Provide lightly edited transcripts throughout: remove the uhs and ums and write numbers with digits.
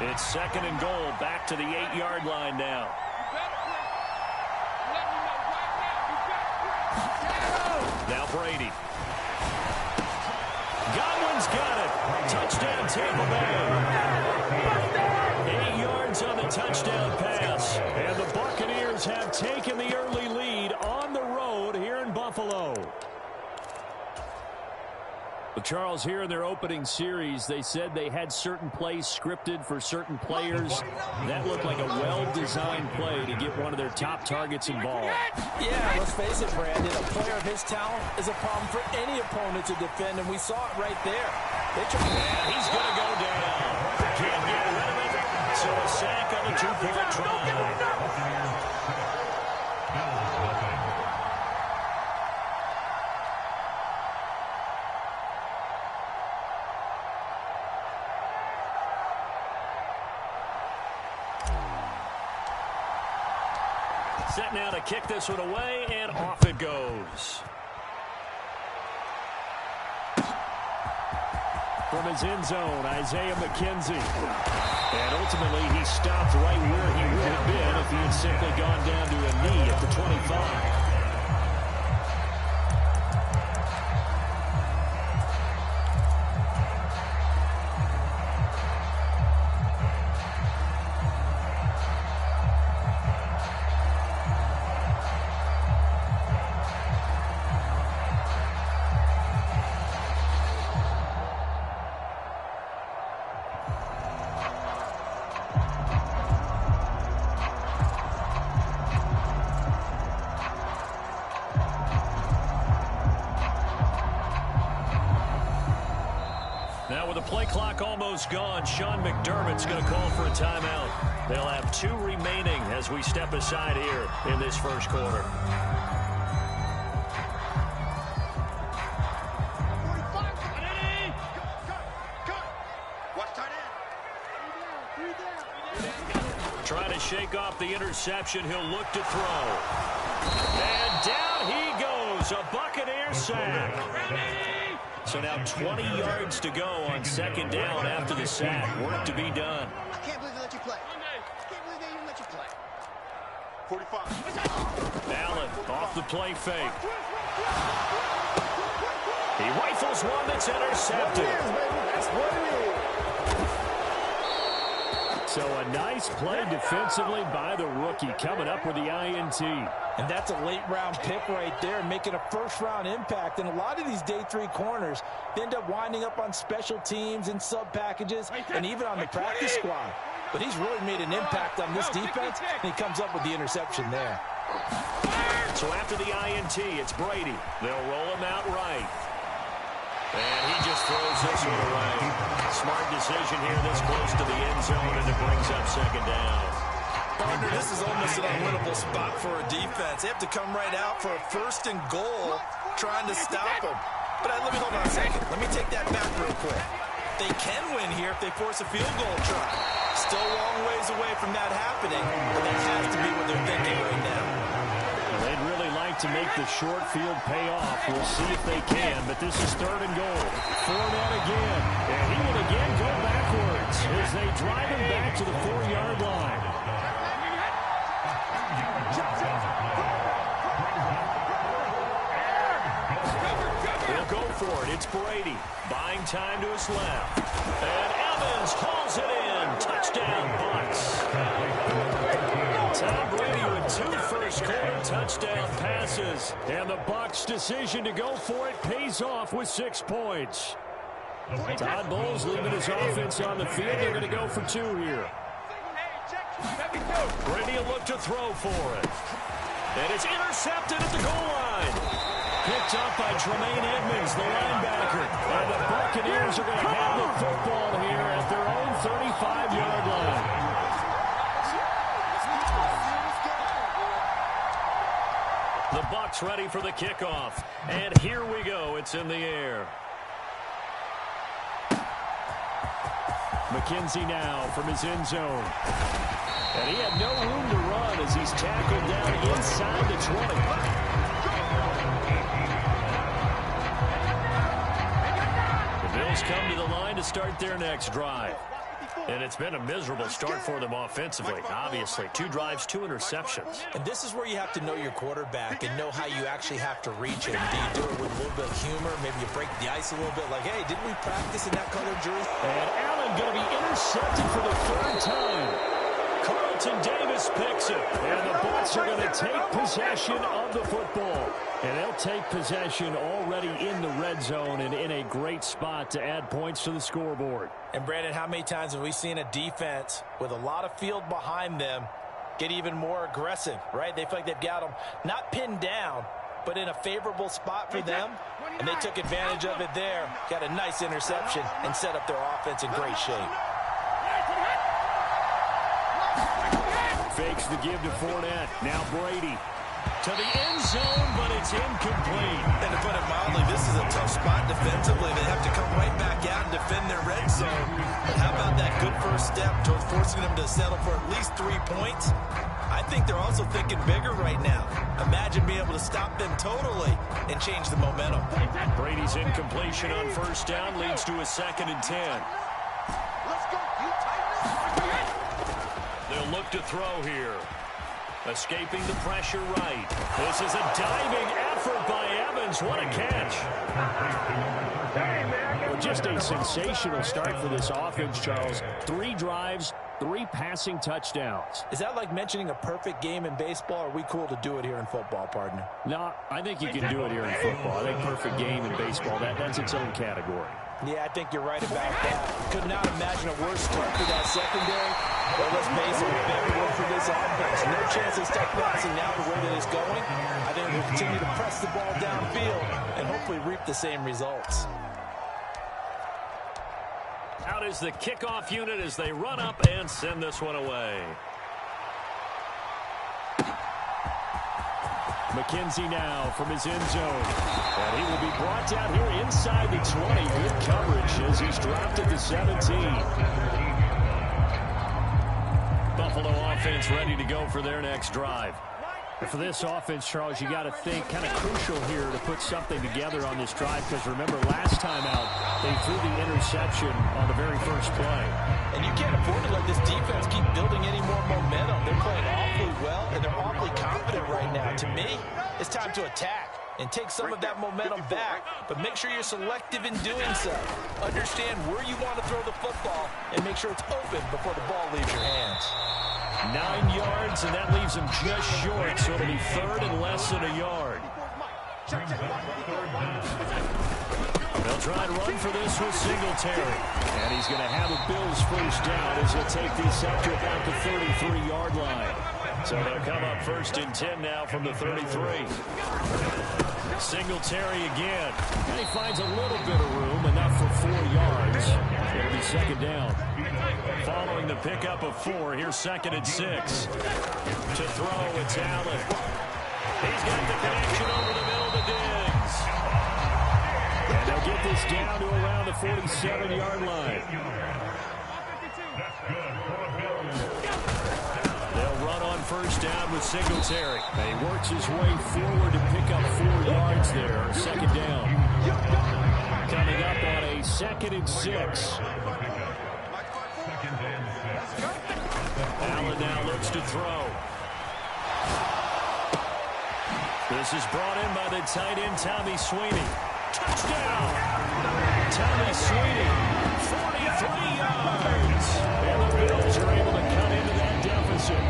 It's 2nd and goal, back to the 8-yard line now. Now Brady. Godwin's got it. Touchdown Tampa Bay. 8 yards on the touchdown pass. And the Buccaneers have taken the early lead on the road here in Buffalo. Well, Charles, here in their opening series, they said they had certain plays scripted for certain players. That looked like a well-designed play to get one of their top targets involved. Yeah, let's face it, Brandon. A player of his talent is a problem for any opponent to defend, and we saw it right there. And he's going to go down. Can't get rid of it. So a sack on the 2-point try. Set now to kick this one away, and off it goes. From his end zone, Isaiah McKenzie. And ultimately, he stopped right where he would have been if he had simply gone down to a knee at the 25. Now with the play clock almost gone, Sean McDermott's going to call for a timeout. They'll have 2 remaining as we step aside here in this first quarter. Trying to shake off the interception. He'll look to throw. And down he goes. A Buccaneer sack. So now 20 yards to go on 2nd down after the sack. Work to be done. I can't believe they let you play. I can't believe they even let you play. 45. Allen off the play fake. He rifles one that's intercepted. That's what it is. So a nice play defensively by the rookie, coming up with the INT. And that's a late-round pick right there, making a first-round impact. And a lot of these day 3 corners end up winding up on special teams and sub-packages and even on the practice squad. But he's really made an impact on this defense, and he comes up with the interception there. So after the INT, it's Brady. They'll roll him out right. And he just throws this one away. Smart decision here this close to the end zone, and it brings up 2nd down. Partner, this is almost an unwinnable spot for a defense. They have to come right out for a 1st and goal, trying to stop them. But let me hold on a second. Let me take that back real quick. They can win here if they force a field goal try. Still a long ways away from that happening, but that has to be what they're thinking right now. They'd really like to make the short field pay off. We'll see if they can, but this is 3rd and goal. Fournette again, and he will again go backwards as they drive him back to the 4-yard line. They'll go for it. It's Brady buying time to his left. And Evans hauls it in. Touchdown, Bucs. Tom Brady with 2 first-quarter touchdown passes. And the Bucs' decision to go for it pays off with 6 points. Todd Bowles leaving his offense on the field. They're going to go for 2 here. Brady will look to throw for it. And it's intercepted at the goal line. Picked up by Tremaine Edmonds, the linebacker. And the Buccaneers are going to have the football here at their own 35-yard line. The Bucs ready for the kickoff. And here we go. It's in the air. McKenzie now from his end zone. And he had no room to run as he's tackled down inside the 20. The Bills come to the line to start their next drive. And it's been a miserable start for them offensively, obviously. 2 drives, 2 interceptions. And this is where you have to know your quarterback and know how you actually have to reach him. Do you do it with a little bit of humor? Maybe you break the ice a little bit, like, hey, didn't we practice in that colored jersey? And Allen going to be intercepted for the 3rd time. Carlton Davis picks it. And the Bucs are going to take possession of the football. And they'll take possession already in the red zone and in a great spot to add points to the scoreboard. And, Brandon, how many times have we seen a defense with a lot of field behind them get even more aggressive, right? They feel like they've got them not pinned down, but in a favorable spot for them. And they took advantage of it there, got a nice interception, and set up their offense in great shape. Fakes the give to Fournette. Now Brady to the end zone, but it's incomplete. And to put it mildly, this is a tough spot defensively. They have to come right back out and defend their red zone. But how about that good first step towards forcing them to settle for at least 3 points? I think they're also thinking bigger right now. Imagine being able to stop them totally and change the momentum. Brady's incompletion on 1st down leads to a 2nd and 10. Let's go. You They'll look to throw here. Escaping the pressure right. This is a diving effort by Evans. What a catch. Well, just a sensational start for this offense, Charles. 3 drives, 3 passing touchdowns. Is that like mentioning a perfect game in baseball? Or are we cool to do it here in football, partner? No, I think you can do it here in football. I think perfect game in baseball, that's its own category. Yeah, I think you're right about that. Could not imagine a worse start for that secondary. But let's face it, very well for this offense. No chance of stop passing now the way that it's going. I think we'll continue to press the ball downfield and hopefully reap the same results. Out is the kickoff unit as they run up and send this one away. McKenzie now from his end zone. And he will be brought down here inside the 20. Good coverage as he's dropped at the 17. Buffalo offense ready to go for their next drive. For this offense, Charles, you got to think kind of crucial here to put something together on this drive because remember last time out they threw the interception on the very first play. And you can't afford to let this defense keep building any more momentum. They're playing awfully well and they're awfully confident right now. To me, it's time to attack and take some of that momentum back, but make sure you're selective in doing so. Understand where you want to throw the football and make sure it's open before the ball leaves your hands. 9 yards, and that leaves him just short, so it'll be 3rd and less than a yard. They'll try and run for this with Singletary. And he's going to have a Bills first down as he'll take this up to about the 33-yard line. So they'll come up 1st and 10 now from the 33. Singletary again. And he finds a little bit of room, enough for 4 yards. It'll be 2nd down. Following the pickup of 4, here's 2nd and 6. To throw, it's Allen. He's got the connection over the middle to Diggs. And they'll get this down to around the 47-yard line. They'll run on 1st down with Singletary. And he works his way forward to pick up 4 yards there. 2nd down. Coming up on a 2nd and 6. Allen now looks to throw. This is brought in by the tight end, Tommy Sweeney. Touchdown! Tommy Sweeney, 43 yards. And the Bills are able to cut into that deficit.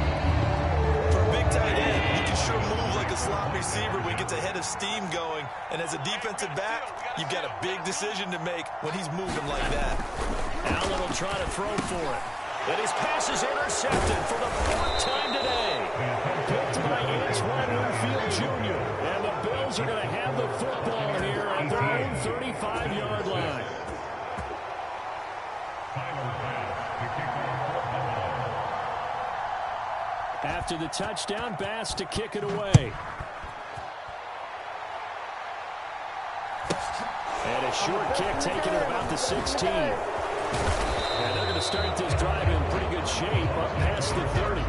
For a big tight end, he can sure move like a slot receiver when he gets a head of steam going. And as a defensive back, you've got a big decision to make when he's moving like that. Allen will try to throw for it. And his pass is intercepted for the 4th time today. Picked by Antoine Winfield Jr. And the Bills are going to have the football here at their own 35-yard line. After the touchdown, Bass to kick it away. And a short kick taken at about the 16. And they're going to start this drive in pretty good shape up past the 30.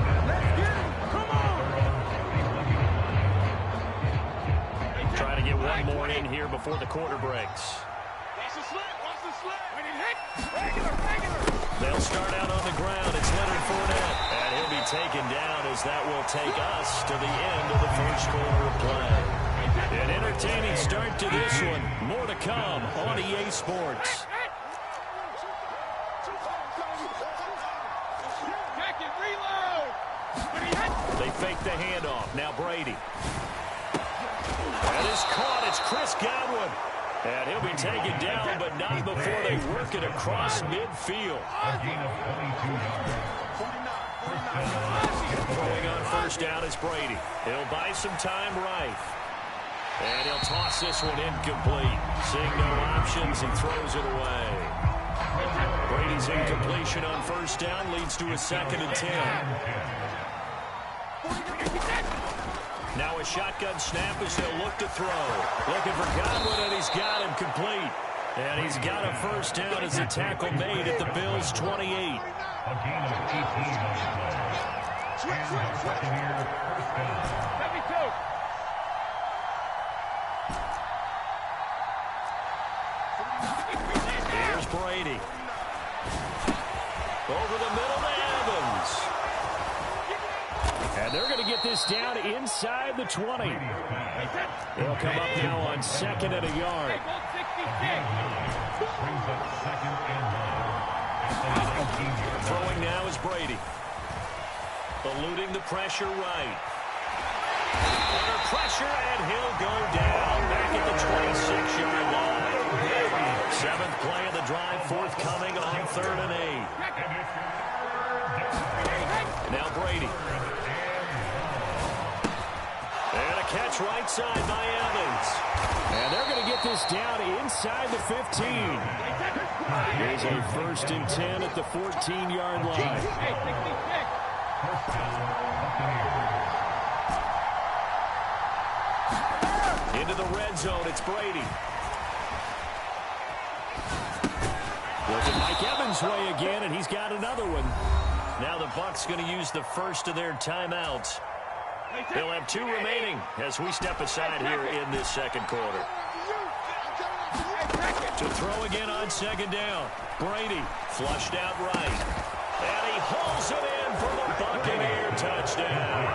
Trying to get one more in here before the quarter breaks. Watch the slip. Watch the slip. When it hit, regular. They'll start out on the ground. It's Leonard Fournette. And he'll be taken down as that will take us to the end of the first quarter of play. An entertaining start to this one. More to come on EA Sports. They fake the handoff. Now Brady. That is caught. It's Chris Godwin. And he'll be taken down, but not before they work it across midfield. Throwing on first down is Brady. He'll buy some time right. And he'll toss this one incomplete. Seeing no options, he throws it away. Brady's incompletion on first down leads to a 2nd and 10. Now a shotgun snap as they'll look to throw. Looking for Godwin, and he's got him complete. And he's got a first down as the tackle made at the Bills' 28. Here's Brady. Over the middle to Evans. And they're going to get this down inside the 20. They'll come up now on 2nd and a yard. Throwing now is Brady. Eluding the pressure right. Under pressure, and he'll go down back at the 26-yard line. 7th play of the drive, forthcoming on 3rd and 8. Now Brady. And a catch right side by Evans. And they're going to get this down inside the 15. Here's a 1st and 10 at the 14-yard line. Into the red zone, it's Brady. Looking Mike Evans' way again, and he's got another one. Now the Bucs going to use the first of their timeouts. They'll have 2 remaining as we step aside here in this 2nd quarter. To throw again on 2nd down. Brady flushed out right. And he hauls it in for the Buccaneer touchdown.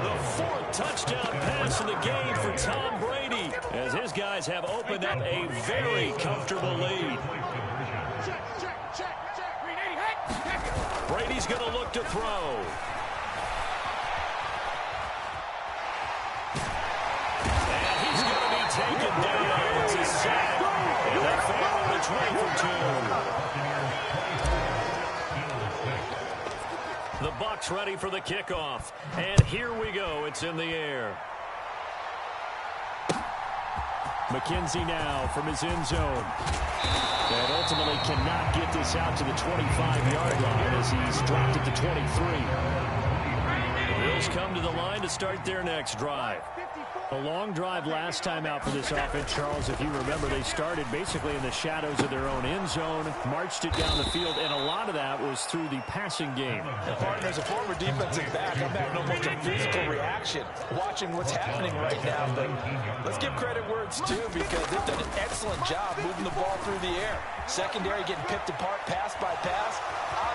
The 4th touchdown pass of the game for Tom Brady, as his guys have opened up a very comfortable lead. Brady's going to look to throw. And he's going to be taken down. It's a sack. And that fell on the 20 for 2. The Bucs ready for the kickoff. And here we go. It's in the air. McKenzie now from his end zone. And ultimately cannot get this out to the 25-yard line as he's dropped at the 23. The Bills come to the line to start their next drive. A long drive last time out for this offense, Charles. If you remember, they started basically in the shadows of their own end zone, marched it down the field, and a lot of that was through the passing game. And partner, as a former defensive back, I'm having almost a physical reaction watching what's happening right now. But let's give credit where it's due, because they've done an excellent job moving the ball through the air. Secondary getting picked apart pass by pass.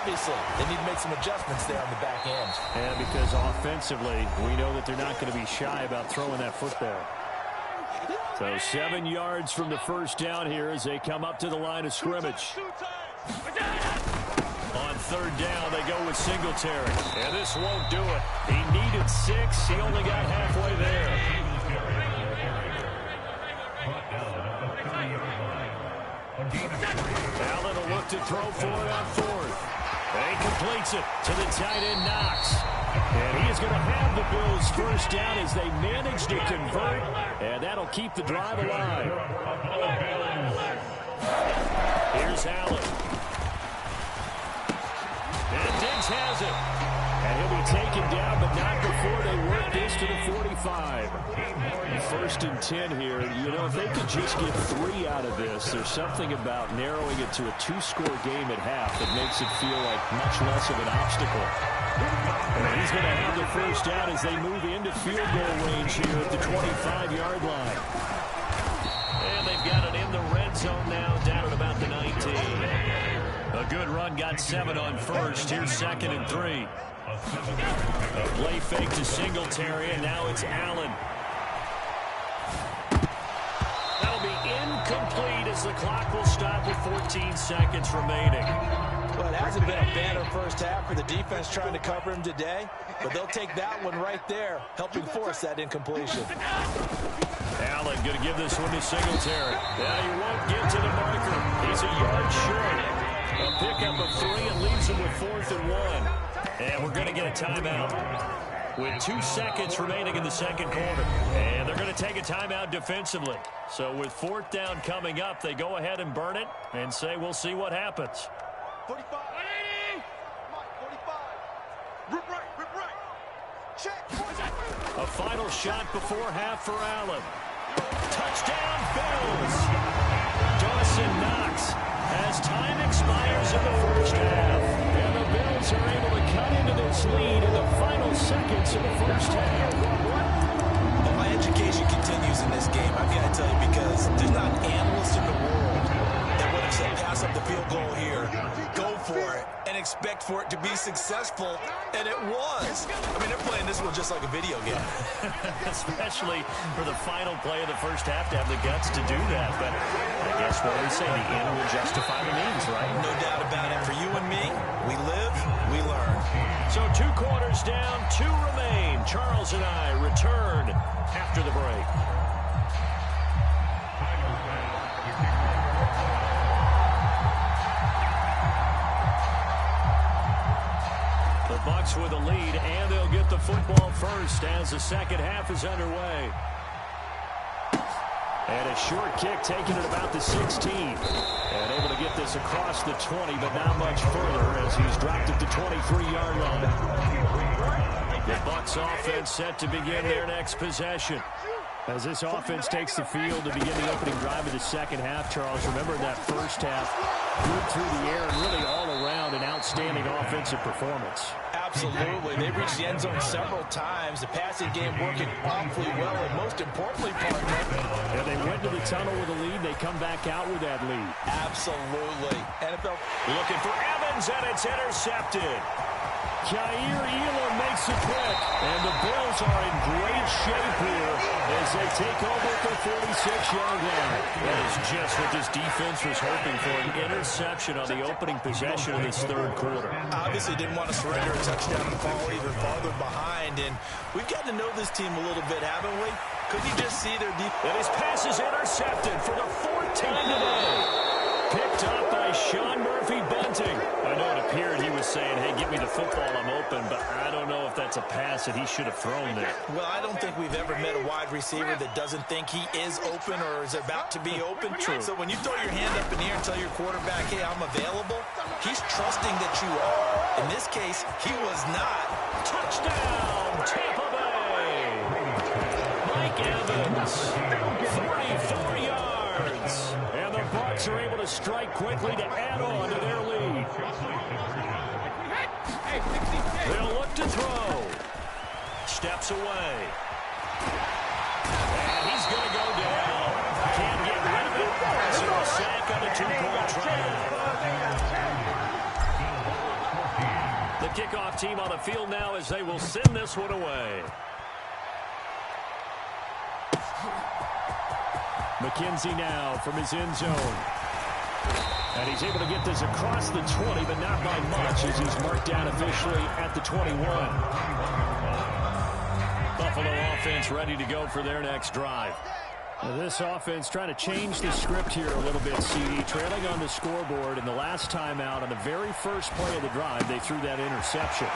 Obviously, they need to make some adjustments there on the back end. And because offensively, we know that they're not going to be shy about throwing that football. So 7 yards from the first down here as they come up to the line of scrimmage. On 3rd down, they go with Singletary. And this won't do it. He needed 6. He only got halfway there. Allen will look to throw for it on 4th. And he completes it to the tight end, Knox. And he is going to have the Bills first down as they manage to convert. And that'll keep the drive alive. Here's Allen. And Diggs has it. And he'll be taken down, but not before they work this to the 45. 1st and 10 here. You know, if they could just get 3 out of this, there's something about narrowing it to a 2-score game at half that makes it feel like much less of an obstacle. And he's going to have the first down as they move into field goal range here at the 25-yard line. And they've got it in the red zone now, down at about the 19. A good run, got 7 on first. Here's 2nd and 3. A play fake to Singletary, and now it's Allen. That'll be incomplete as the clock will stop with 14 seconds remaining. Well, it hasn't been a banner first half for the defense trying to cover him today, but they'll take that one right there, helping force that incompletion. Allen going to give this one to Singletary. Now he won't get to the marker. He's a yard short. A pickup of 3 and leaves him with 4th and 1. And we're going to get a timeout with 2 seconds remaining in the second quarter. And they're going to take a timeout defensively. So with 4th down coming up, they go ahead and burn it and say we'll see what happens. 45. 45. Rip right. Check. A final shot before half for Allen. Touchdown, Bills. Dawson Knox as time expires in the first half. And the Bills are able to cut into this lead in the final seconds of the first half. Well, my education continues in this game, I've got to tell you, because there's not an analyst in the world that would have said pass up the field goal here, go for it, and expect for it to be successful, and it was. I mean, they're playing this one just like a video game. Especially for the final play of the first half to have the guts to do that. But I guess what we say, the end will justify the means, right? No doubt about it. For you and me, we live, we learn. So 2 quarters down, 2 remain. Charles and I return after the break. The Bucs with a lead, and they'll get the football first as the second half is underway. And a short kick taken at about the 16. And able to get this across the 20, but not much further as he's dropped at the 23-yard line. The Bucs offense set to begin their next possession. As this offense takes the field to begin the opening drive of the second half, Charles, remember that first half, good through the air and really all around an outstanding offensive performance. Absolutely. They reached the end zone several times. The passing game working awfully well, and most importantly, partner. Yeah, they went to the tunnel with a lead. They come back out with that lead. Absolutely. NFL looking for Evans, and it's intercepted. Jair Elam makes it quick, and the Bills are in great shape here as they take over at the 46-yard line. That is just what this defense was hoping for, an interception on the opening possession of this third quarter. Obviously didn't want to surrender a touchdown and fall even farther behind, and we've gotten to know this team a little bit, haven't we? Couldn't you just see their defense? And his pass is intercepted for the 4th time today. Picked up by Sean Murphy-Bunting. I know it appeared he was saying, hey, give me the football, I'm open, but I don't know if that's a pass that he should have thrown there. Well, I don't think we've ever met a wide receiver that doesn't think he is open or is about to be open. True. So when you throw your hand up in the air and tell your quarterback, hey, I'm available, he's trusting that you are. In this case, he was not. Touchdown, Tampa Bay. Mike Evans, 44 yards. And the Bucs are able to strike quickly to add on to their lead. They'll look to throw. Steps away. And he's going to go down. Can't get rid of it. So a sack on a 2-point try. The kickoff team on the field now as they will send this one away. McKenzie now from his end zone. And he's able to get this across the 20, but not by much as he's marked down officially at the 21. Buffalo offense ready to go for their next drive. Now this offense trying to change the script here a little bit, CD. Trailing on the scoreboard, and the last time out on the very first play of the drive, they threw that interception.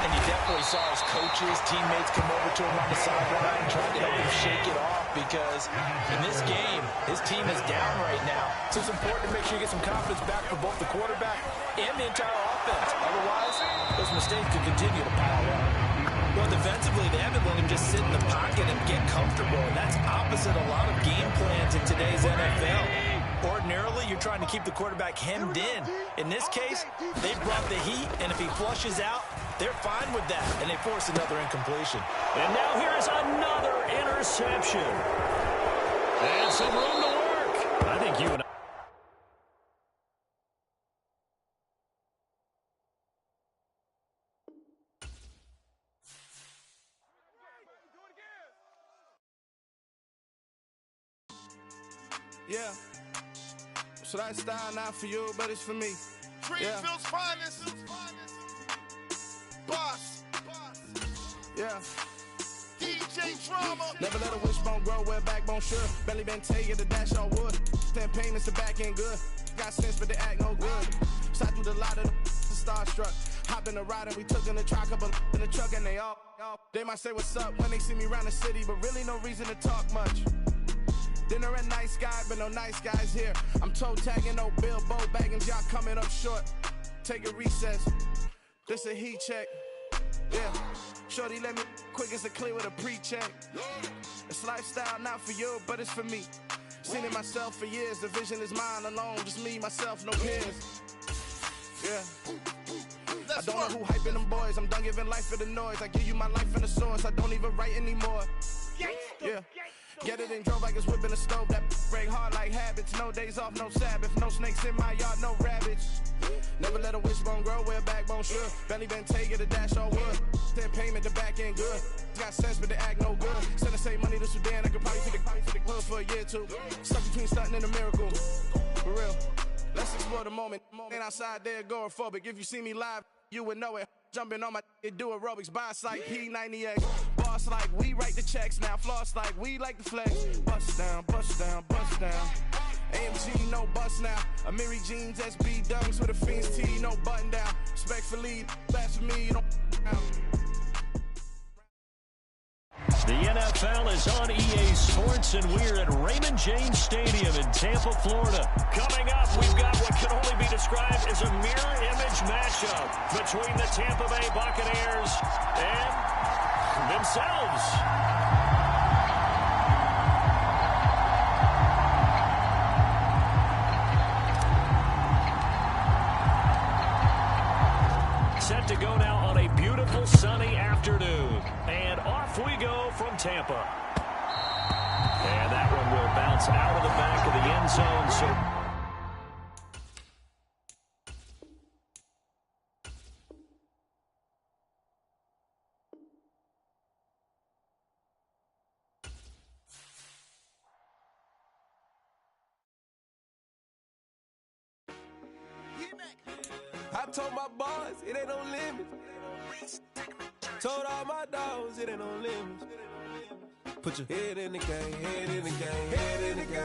And you definitely saw his coaches, teammates come over to him on the sideline, trying to help him shake it off, because in this game, his team is down right now. So it's important to make sure you get some confidence back for both the quarterback and the entire offense. Otherwise, those mistakes could continue to pile up. Well, defensively, they haven't let him just sit in the pocket and get comfortable, and that's opposite a lot of game plans in today's NFL. Ordinarily, you're trying to keep the quarterback hemmed in. In this case, they brought the heat, and if he flushes out, they're fine with that, and they force another incompletion. And now here's another interception. And some room to work. I think you and Yeah. So that style not for you, but it's for me. Greenfield's finest. Boss. Yeah. DJ Drama. Never let a wishbone grow where backbone should. Belly been taking the dash on wood. Stand payments, the back end good. Got sense, but they act no good. Side through the lot of the starstruck. Hop in the ride and we took in the truck, couple in the truck, and they all. They might say what's up when they see me around the city, but really no reason to talk much. Dinner at nice guy, but no nice guys here. I'm toe tagging, no Bilbo baggins, y'all coming up short. Take a recess. This a heat check. Yeah. Shorty let me quick as a clear with a pre-check. It's lifestyle not for you, but it's for me. Seen it myself for years. The vision is mine alone. Just me, myself, no peers. Yeah. I don't know who hyping them boys. I'm done giving life for the noise. I give you my life in the source. I don't even write anymore. Yeah. Get it and drove like it's whipping a stove. That break hard like habits. No days off, no Sabbath. No snakes in my yard, no rabbits. Never let a wishbone grow where backbone should. Belly been taking the dash on wood. Then payment, the back end good. Got sense, but they act no good. Send the same money to Sudan. I could probably take the hood for a year or two. Stuck between stunting and a miracle. For real. Let's explore the moment. Ain't outside there agoraphobic. If you see me live, you would know it. Jumping on my do aerobics, boss like P90X. Boss like we write the checks now. Floss like we like the flex. Bust down, bust down, bust down. AMG, no bust now. Amiri jeans, SB dunks with a Fiends T, no button down. Respectfully, blasphemy, don't down. The NFL is on EA Sports, and we're at Raymond James Stadium in Tampa, Florida. Coming up, we've got what can only be described as a mirror image matchup between the Tampa Bay Buccaneers and themselves. Set to go now on a beautiful sunny afternoon. And off we go from Tampa. And that one will bounce out of the back of the end zone. So I told my boys it ain't no limits. Told all my dogs it ain't no limits. Put your head in the game, head in the game, head in the game.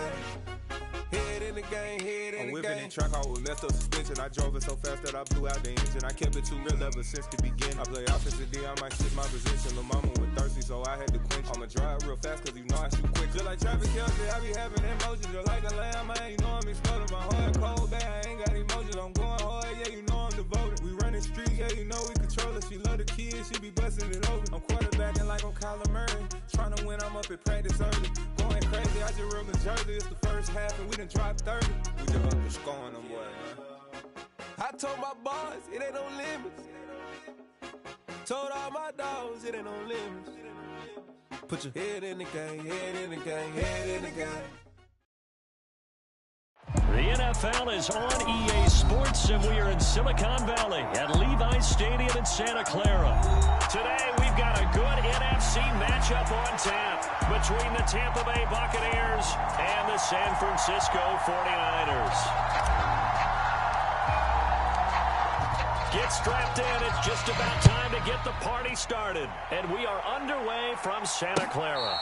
Head in the game, head in the game. I'm whipping in track out with messed up suspension. I drove it so fast that I blew out the engine. I kept it too real ever since the beginning. I play offensive D, I might shift my position. The mama was thirsty, so I had to quench. I'ma drive real fast, cause you know I shoot quick. Just like Travis Kelce, I be having emotions. Just like a lamb, man, you know I'm exploding. My heart cold, bad, I ain't got emotions. I'm going hard, yeah, you know I'm devoted. We running streets, yeah, you know we control it. She love the kids, she be busting it over. I'm quarterbacking like I'm Kyler Murray. Trying to win, I'm up at practice early. Going crazy, I just real the jersey. It's the first half, and we done dropped 30. We just up the scoring them, boy, man. I told my boys it ain't no limits. Told all my dogs it ain't no limits. Put your head in the game, head in the game, head in the game. the NFL is on EA Sports, and we are in Silicon Valley at Levi's Stadium in Santa Clara. Today, we've got a good NFC matchup on tap between the Tampa Bay Buccaneers and the San Francisco 49ers. Get strapped in. It's just about time to get the party started. And we are underway from Santa Clara.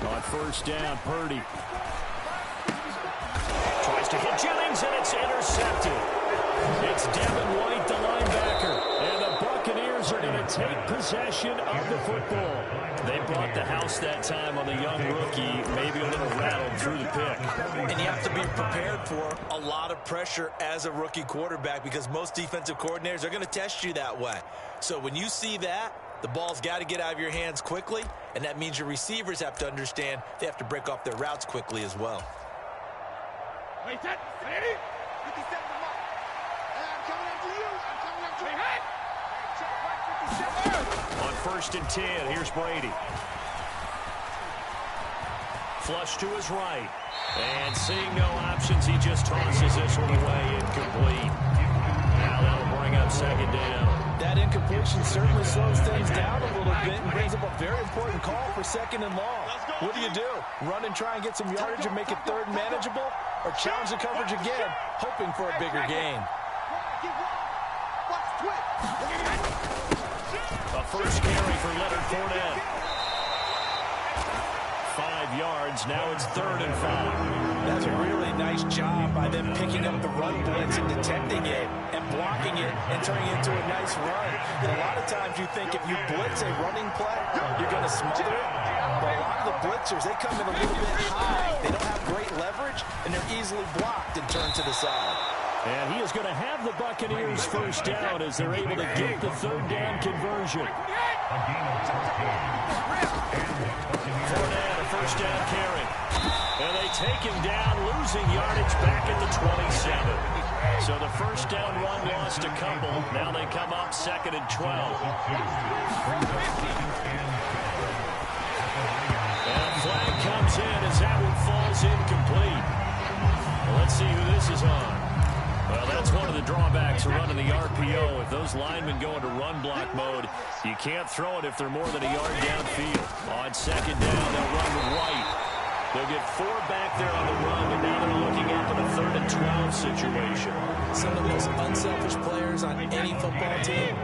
On first down, Purdy tries to hit Jennings, and it's intercepted. It's Devin White, the linebacker, and the Buccaneers are going to take possession of the football. They brought the house that time on the young rookie, maybe a little rattled through the pick. And you have to be prepared for a lot of pressure as a rookie quarterback because most defensive coordinators are going to test you that way. So when you see that, the ball's got to get out of your hands quickly, and that means your receivers have to understand they have to break off their routes quickly as well. Wait, that, ready? 57 to mark. I'm coming after you. I'm coming after you. Hey, check right 57. On first and 10, here's Brady. Flush to his right. And seeing no options, he just tosses this one away, incomplete. Now that'll bring up second down. That incompletion certainly slows things down a little bit and brings up a very important call for second and long. What do? Run and try and get some yardage and make it third and manageable? Or challenge the coverage again, hoping for a bigger gain? A first carry for Leonard Fournette. 5 yards. Now it's 3rd and 5. That's a really nice job by them picking up the run blitz and detecting it and blocking it and turning it into a nice run. And a lot of times you think if you blitz a running play, you're going to smother it. But a lot of the blitzers, they come in a little bit high. They don't have great leverage, and they're easily blocked and turned to the side. And he is going to have the Buccaneers first down as they're able to get the 3rd down conversion. Fournette, a first down carry. And they take him down, losing yardage back at the 27. So the first down run lost a couple. Now they come up 2nd and 12. And a flag comes in as that one falls incomplete. Well, let's see who this is on. Well, that's one of the drawbacks of running the RPO. If those linemen go into run block mode, you can't throw it if they're more than a yard downfield. On second down, they'll run right. They'll get 4 back there on the run, and now they're looking up in a 3rd and 12 situation. Some of the most unselfish players on any football team,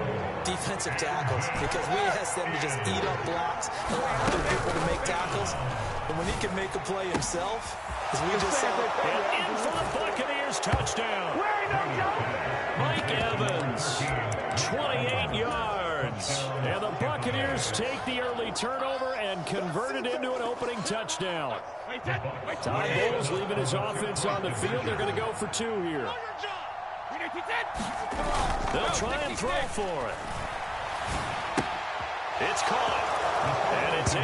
defensive tackles, because we ask them to just eat up blocks, allow other people to make tackles. And when he can make a play himself, as we just saw, and in for the Buccaneers touchdown. Mike Evans, 28 yards. And the Buccaneers take the early turnover and convert it into an opening touchdown. Todd Bowles leaving his offense on the field. They're going to go for 2 here. They'll try and throw for it. It's caught. And it's 8-0.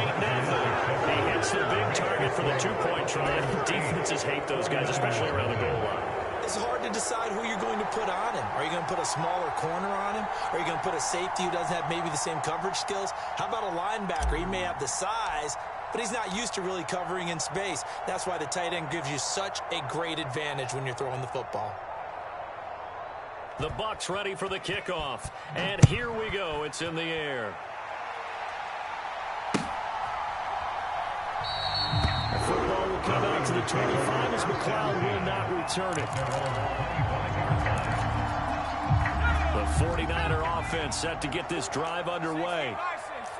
He hits the big target for the 2-point try. Defenses hate those guys, especially around the goal line. It's hard to decide who you're going to put on him. Are you going to put a smaller corner on him? Are you going to put a safety who doesn't have maybe the same coverage skills? How about a linebacker? He may have the size, but he's not used to really covering in space. That's why the tight end gives you such a great advantage when you're throwing the football. The Bucs ready for the kickoff. And here we go. It's in the air. The football will come out to the 25 as McLeod will not return it. The 49er offense set to get this drive underway.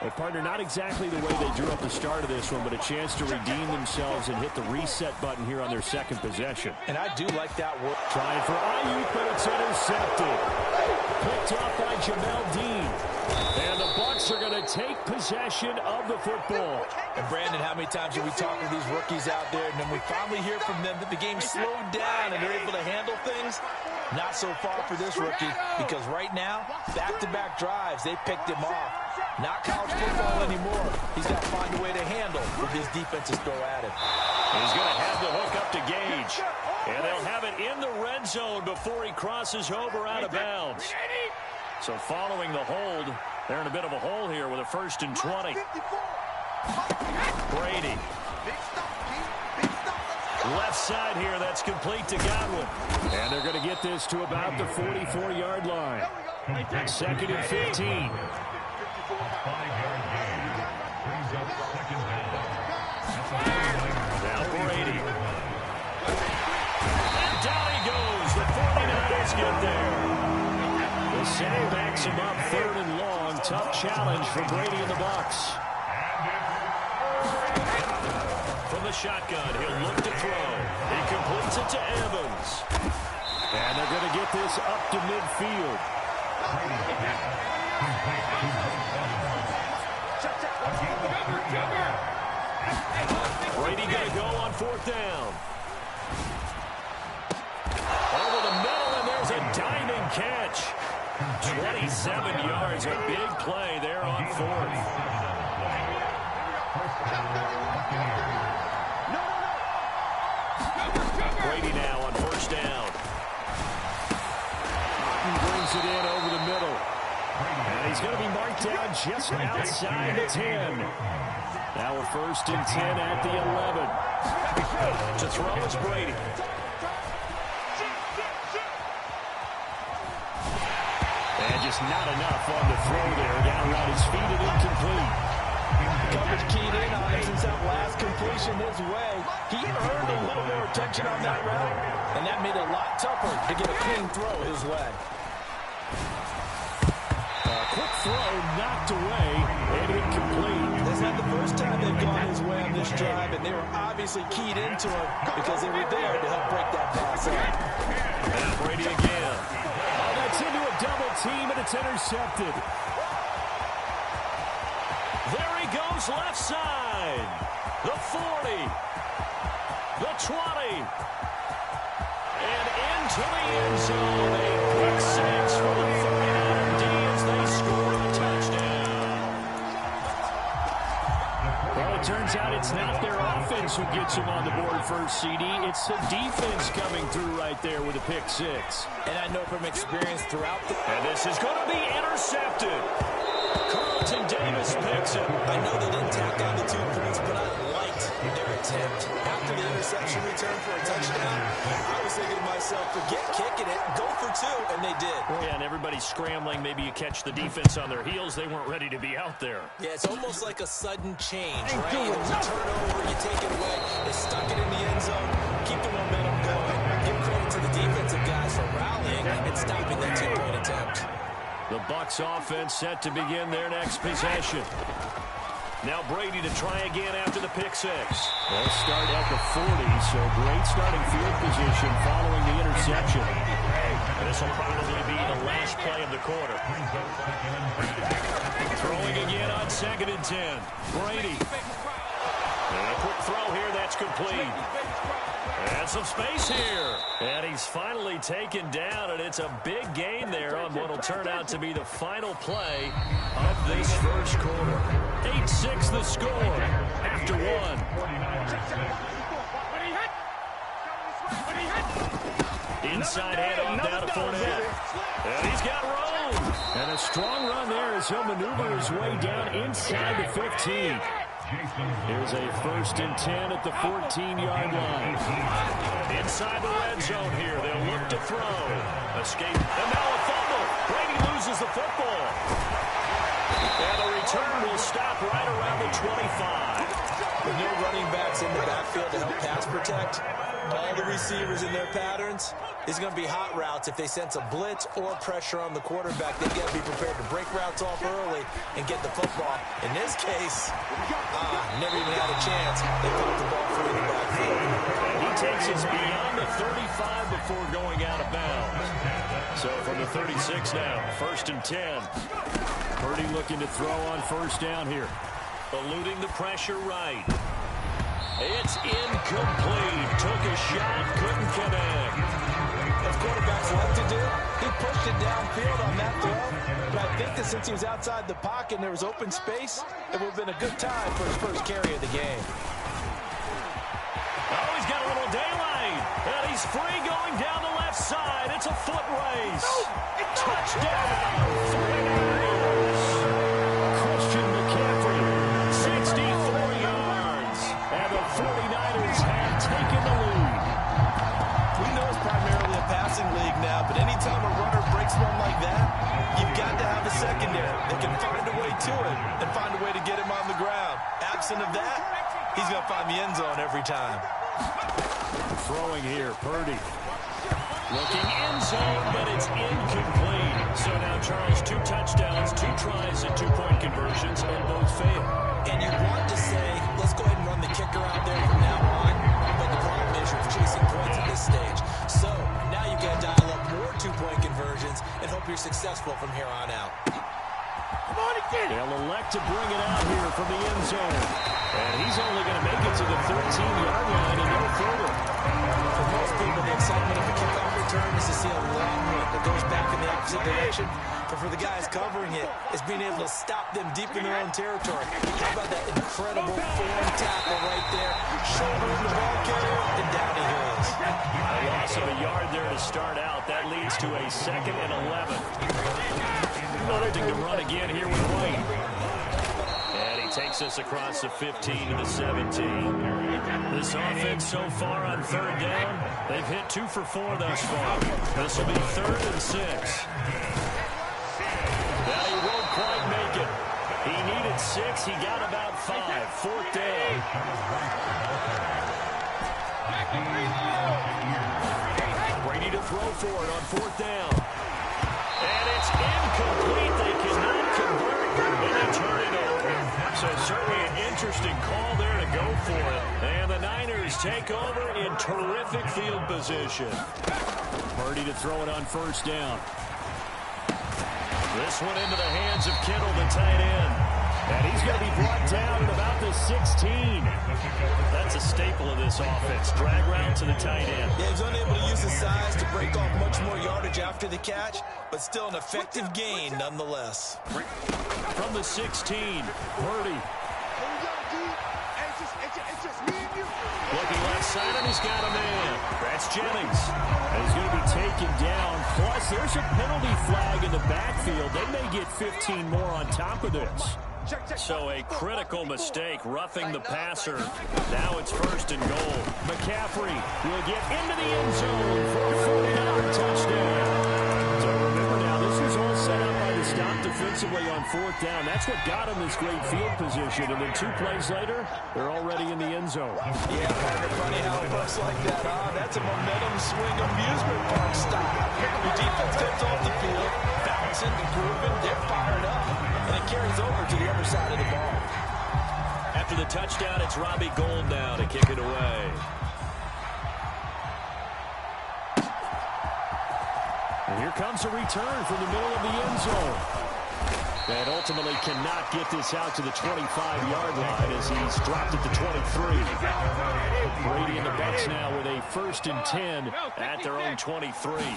Well, partner, not exactly the way they drew up the start of this one, but a chance to redeem themselves and hit the reset button here on their second possession. And I do like that work. Trying for Ayuk, but it's intercepted. Picked off by Jamel Dean. And the Bucs are going to take possession of the football. And Brandon, how many times have we talked with these rookies out there, and then we finally hear from them that the game slowed down and they're able to handle things? Not so far for this rookie, because right now, back-to-back drives, they picked him off. Not college football anymore. He's got to find a way to handle what these defenses throw at him. He's going to have the hook up to Gage. And they'll have it in the red zone before he crosses over out of bounds. So following the hold, they're in a bit of a hole here with a 1st and 20. Brady. Left side here, that's complete to Godwin. And they're going to get this to about the 44-yard line. 2nd and 15. Now Brady. And down he goes. The 49ers get there. The center backs him up 3rd and long. Tough challenge for Brady and the Bucs. From the shotgun, he'll look to throw. He completes it to Evans. And they're going to get this up to midfield. Brady going to go on 4th down. Over the middle, and there's a diving catch. 27 yards, a big play there on 4th. Brady now on 1st down. He brings it in over the middle. And he's going to be marked down just outside the 10. Now a 1st and 10 at the 11. To throw is Brady. And just not enough on the throw there. Down around his feet and incomplete. Coverage keyed in on him since that last completion his way. He earned a little more attention on that route, and that made it a lot tougher to get a clean throw his way. Quick throw knocked away and incomplete. That's not the first time they've gone his way on this drive, and they were obviously keyed into it because they were there to help break that pass up. And Brady again. Oh, that's into a double team, and it's intercepted. There he goes left side. The 40. The 20. And into the end zone. A pick six for the 49er D as they score a touchdown. Well, it turns out it's not their offense who gets them on the board first, CD. It's the defense coming through right there with a pick six. And I know from experience throughout the... And this is going to be intercepted. Carlton Davis picks it. I know they didn't tack on the 2 points, but I liked their attempt. After the interception return for a touchdown, I was thinking to myself, forget kicking it, go for 2, and they did. Yeah, and everybody's scrambling. Maybe you catch the defense on their heels. They weren't ready to be out there. Yeah, it's almost like a sudden change, right? It was a turnover, you take it away, they stuck it in the end zone, keep the momentum going. Give credit to the defensive guys for rallying and stopping that 2-point attempt. The Bucs offense set to begin their next possession. Now Brady to try again after the pick six. They'll start at the 40, so great starting field position following the interception. This will probably be the last play of the quarter. Throwing again on 2nd and 10. Brady. And a quick throw here, that's complete. And some space here. And he's finally taken down, and it's a big gain there on what will turn out to be the final play of this first quarter. 8-6 the score after 1. Inside handoff down to Fournette. And he's got room. And a strong run there as he'll maneuver his way down inside the 15. Here's a 1st and 10 at the 14-yard line. Inside the red zone here. They'll look to throw. Escape. And now a fumble. Brady loses the football. And the return will stop right around the 25. With no running backs in the backfield to help pass protect, all the receivers in their patterns, it's going to be hot routes. If they sense a blitz or pressure on the quarterback, they've got to be prepared to break routes off early and get the football. In this case, never even had a chance. They put the ball free in the backfield. And he takes us beyond the 35 before going out of bounds. So from the 36 now, 1st and 10. Purdy looking to throw on 1st down here. Eluding the pressure right. It's incomplete. Took a shot, couldn't connect. As quarterbacks like to do, he pushed it downfield on that throw. But I think that since he was outside the pocket and there was open space, it would have been a good time for his first carry of the game. Oh, he's got a little daylight. And he's free going down the left side. It's a foot race. Touchdown, 49ers. Christian McCaffrey, 64 yards. And the 49ers have taken the lead. We know it's primarily a passing league now, but anytime a runner breaks one like that, you've got to have a secondary that can find a way to it and find a way to get him on the ground. Absent of that, he's going to find the end zone every time. Throwing here, Purdy. Looking end zone, but it's incomplete. So now Charles, 2 touchdowns, 2 tries, and 2-point conversions, and both fail. And you want to say, let's go ahead and run the kicker out there from now on, but the problem is you're chasing points at this stage. So now you got to dial up more 2-point conversions and hope you're successful from here on out. They'll elect to bring it out here from the end zone. And he's only going to make it to the 13-yard line and no further. For most people, the excitement of the kickoff return is to see a long run that goes back in the opposite direction. But for the guys covering it, it's being able to stop them deep in their own territory. How about that incredible form tackle right there? Shouldering the ball carrier, and down he goes. A loss of a yard there to start out. That leads to a 2nd and 11. Nothing to run again here with White. And he Takes us across the 15 to the 17. This offense so far on third down, they've hit 2 for 4 thus far. This will be 3rd and 6. Now he won't quite make it. He needed 6. He got about 5. 4th down. Brady to throw for it on 4th down. And it's incomplete. They cannot convert, and they turn it over. So certainly an interesting call there to go for it. And the Niners take over in terrific field position. Purdy to throw it on 1st down. This one into the hands of Kittle, the tight end. And he's going to be brought down at about the 16. That's a staple of this offense. Drag route to the tight end. Yeah, he's unable to use his size to break off much more yardage after the catch, but still an effective gain nonetheless. From the 16, Purdy. Looking left side, and he's got a man. That's Jennings. And he's going to be taken down. Plus, there's a penalty flag in the backfield. They may get 15 more on top of this. So a critical mistake, roughing the passer. Now it's 1st and goal. McCaffrey will get into the end zone for a 49 touchdown. So remember now, this was all set up by the stop defensively on 4th down. That's what got him this great field position. And then 2 plays later, they're already in the end zone. Yeah, partner, funny how it works like that, huh? That's a momentum swing amusement park style. Your defense comes off the field, bouncing, grooving, they're fired up. And it carries over to the other side of the ball. After the touchdown, it's Robbie Gould now to kick it away. And here comes a return from the middle of the end zone. And ultimately cannot get this out to the 25-yard line as he's dropped at the 23. Brady and the Bucs now with a 1st and 10 at their own 23.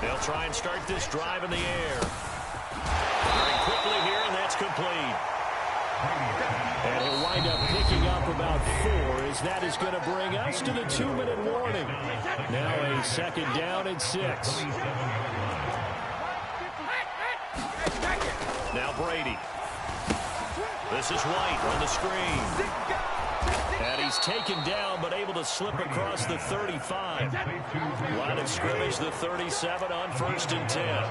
They'll try and start this drive in the air. Very quickly here, and that's complete. And he'll wind up picking up about 4 as that is going to bring us to the 2-minute warning. Now a 2nd down and 6. Now Brady. This is White on the screen. And he's taken down but able to slip across the 35. Line of scrimmage, the 37 on 1st and 10.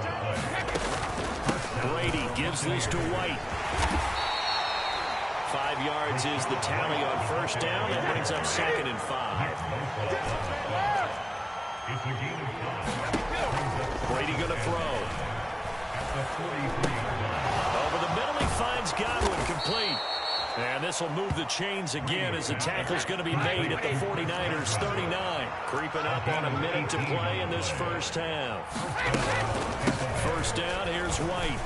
Brady gives this to White. 5 yards is the tally on 1st down. That brings up 2nd and 5. Brady going to throw. Over the middle, he finds Godwin, complete. And this will move the chains again as the tackle's going to be made at the 49ers 39. Creeping up on a minute to play in this 1st half. 1st down, here's White.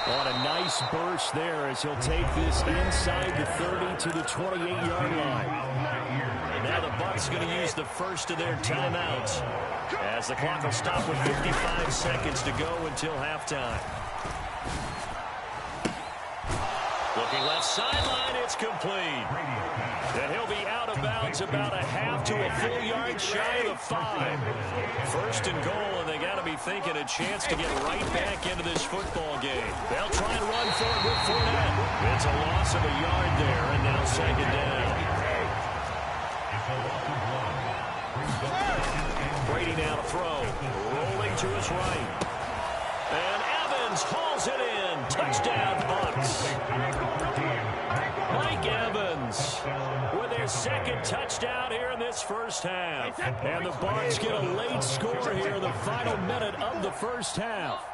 On a nice burst there as he'll take this inside the 30 to the 28-yard line. And now the Bucs going to use the first of their timeouts as the clock will stop with 55 seconds to go until halftime. Looking left sideline, it's complete. And he'll be out of bounds about a half to a full yard shy of the 5. 1st and goal, and they got to be thinking a chance to get right back into this football game. They'll try and run for it with Fournette. It's a loss of a yard there, and now 2nd down. Brady now to throw. Rolling to his right. And Evans hauls it in. Touchdown, Bucs. Mike Evans with their 2nd touchdown here in this 1st half. And the Bucs get a late score here in the final minute of the 1st half.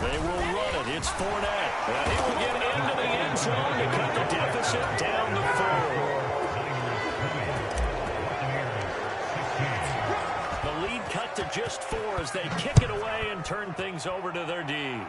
They will run it. It's Fournette. And he will get into the end zone to cut the deficit down to 4. The lead cut to just 4 as they kick it away and turn things over to their D.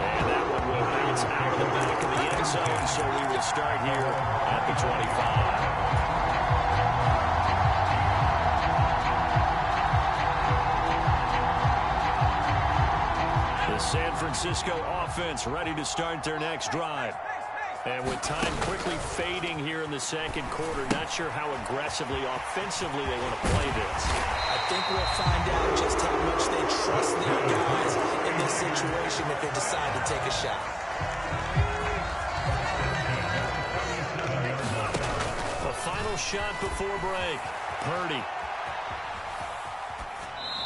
And that one will bounce out of the back of the end zone, so we will start here at the 25. The San Francisco offense ready to start their next drive. And with time quickly fading here in the 2nd quarter, not sure how aggressively, offensively they want to play this. I think we'll find out just how much they trust their guys. if they decide to take a shot. The final shot before break. Purdy.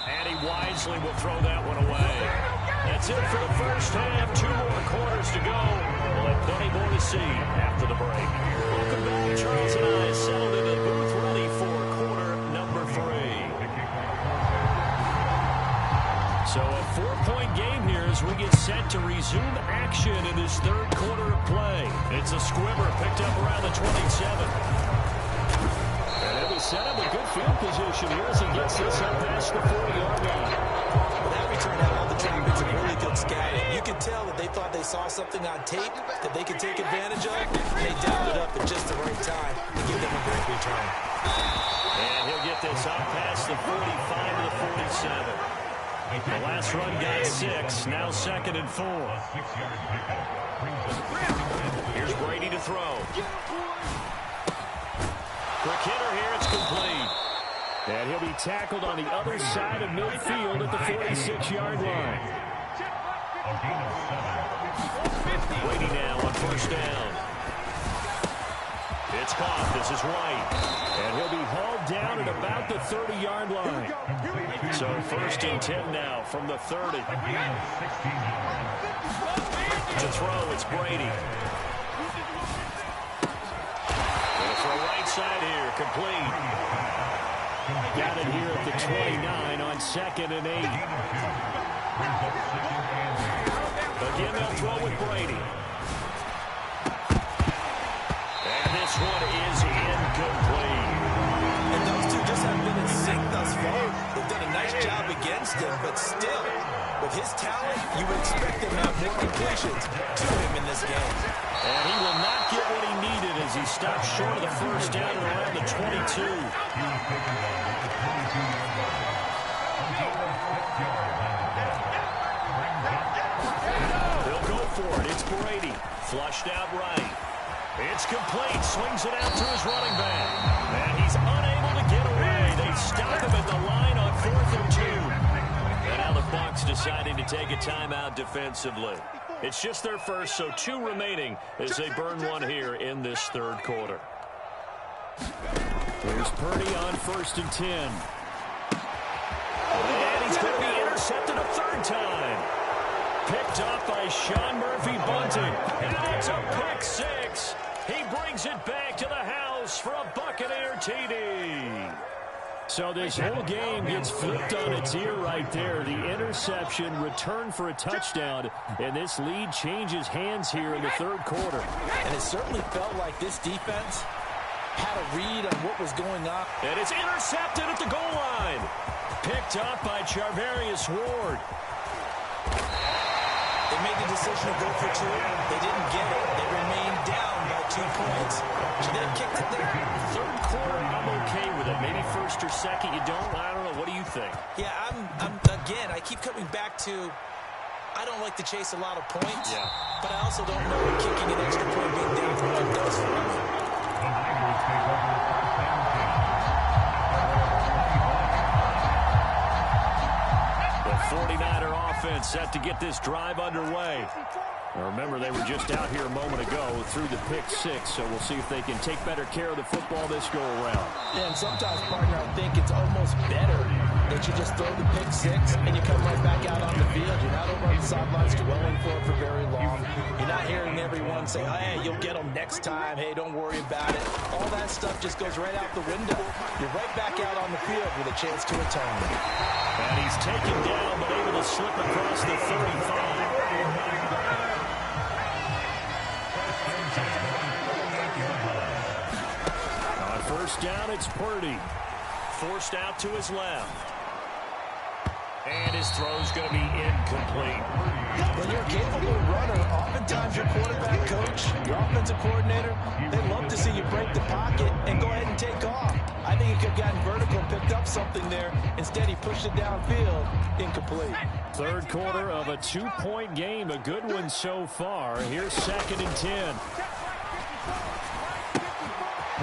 And he wisely will throw that one away. That's it for the first half. 2 more quarters to go. We'll have plenty more to see after the break. Welcome back. Charles and I settled into the booth ready for quarter number 3. So a 4-point game here as we get set to resume action in this third quarter of play. It's a squibber picked up around the 27. And he'll be set up a good field position here as he gets this up past the 40-yard line. Well, that return had all the trackers and really good scouting. You could tell that they thought they saw something on tape that they could take advantage of. They dialed it up at just the right time to give them a great return. And he'll get this up past the 45 to the 47. The last run got 6. Now 2nd and 4. Here's Brady to throw. Quick hitter here, it's complete. And he'll be tackled on the other side of midfield at the 46-yard line. Brady now on first down. It's caught. This is White. And he'll be hauled down at about the 30-yard line. So 1st and 10 now from the 30. To throw, it's Brady. Right side here, complete. Got it here at the 29 on 2nd and 8. Again, they'll throw with Brady. And this one is incomplete. And those two just haven't been in sync thus far. They've done a nice job against him, but still, with his talent, you would expect him to have more completions to him in this game. And he will not get what he needed as he stops short of the first down at around the 22. They'll go for it. It's Brady. Flushed out right. It's complete. Swings it out to his running back. And he's unable to get away. They stop him at the line on 4th and 2. And now the Bucs deciding to take a timeout defensively. It's just their first, so 2 remaining as they burn one here in this third quarter. Here's Purdy on 1st and 10. And he's going to be intercepted a 3rd time. Picked up by Sean Murphy-Bunting. And it's a pick 6. He brings it back to the house for a Buccaneer TD. So this whole game gets flipped on its ear right there. The interception, return for a touchdown, and this lead changes hands here in the third quarter. And it certainly felt like this defense had a read on what was going on. And it's intercepted at the goal line. Picked up by Charvarius Ward. They made the decision to go for 2. They didn't get it. They remained down by 2 points. Should they have kicked it there? Third quarter, I'm okay with it. Maybe 1st or 2nd, you don't? I don't know. What do you think? Yeah, again, I keep coming back to, I don't like to chase a lot of points. Yeah. But I also don't know what kicking an extra point being down for 1 does for us. The 49er offense set to get this drive underway. Now remember, they were just out here a moment ago through the pick 6, so we'll see if they can take better care of the football this go-around. Yeah, and sometimes, partner, I think it's almost better that you just throw the pick 6 and you come right back out on the field. You're not over on the sidelines dwelling for it for very long. You're not hearing everyone say, hey, you'll get them next time. Hey, don't worry about it. All that stuff just goes right out the window. You're right back out on the field with a chance to atone. And he's taken down, but able to slip across the 35. On first down, it's Purdy. Forced out to his left. And his throw's going to be incomplete. When you're a capable runner, oftentimes your quarterback coach, your offensive coordinator, they love to see you break the pocket and go ahead and take off. I think he could have gotten vertical and picked up something there. Instead, he pushed it downfield, incomplete. Third quarter of a 2-point game, a good one so far. Here's 2nd and 10.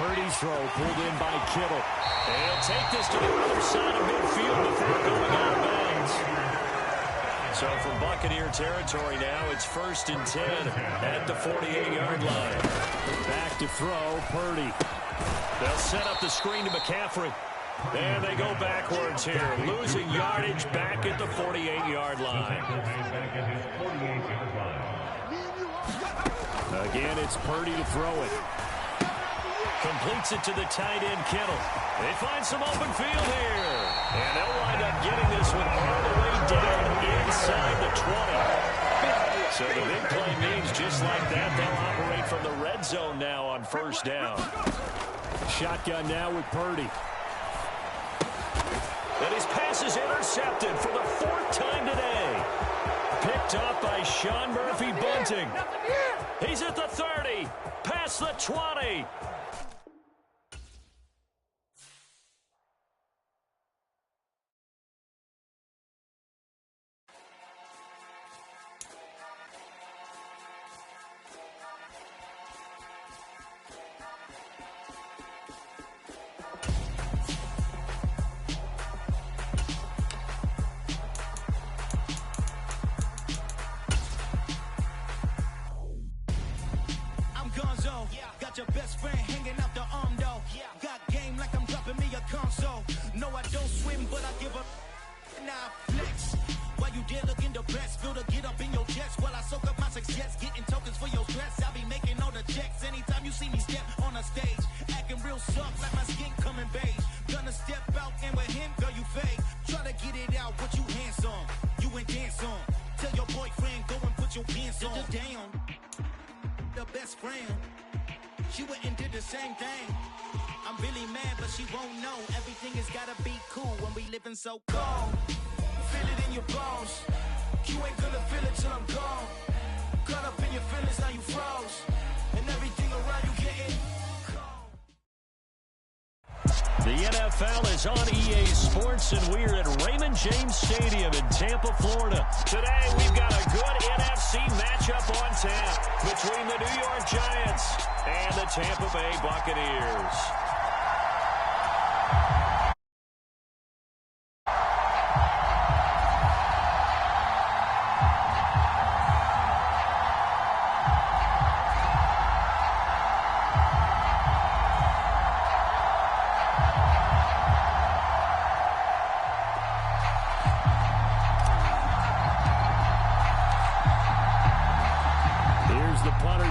Purdy's throw pulled in by Kittle. They'll take this to the other side of midfield before going out of bounds. So from Buccaneer territory now, it's 1st and 10 at the 48-yard line. Back to throw, Purdy. They'll set up the screen to McCaffrey. And they go backwards here, losing yardage back at the 48-yard line. Again, it's Purdy to throw it. Completes it to the tight end, Kittle. They find some open field here. And they'll wind up getting this one all the way down inside the 20. So the big play means just like that, they'll operate from the red zone now on 1st down. Shotgun now with Purdy. And his pass is intercepted for the 4th time today. Picked up by Sean Murphy-Bunting. He's at the 30, past the 20. Got your best friend hanging out the arm though. Got game like I'm dropping me a console. No, I don't swim, but I give up. Nah, flex. While you there looking depressed, feel to get up in your chest while I soak up my success. Getting tokens for your stress. I'll be making all the checks anytime you see me step on a stage. Acting real soft like my skin coming beige. Gonna step out and with him, girl, you fake. Try to get it out, what you handsome. You ain't dance on. Tell your boyfriend, go and put your pants on. Down. The best friend. She went and did the same thing. I'm really mad, but she won't know. Everything has gotta be cool when we living so cold. Feel it in your bones. You ain't gonna feel it till I'm gone. Caught up in your feelings, now you froze. And everything around you getting cold. The NFL is on EA Sports, and we're at Raymond James Stadium in Tampa, Florida. Today, we've got a good NFC matchup on tap between the New York Giants and the Tampa Bay Buccaneers.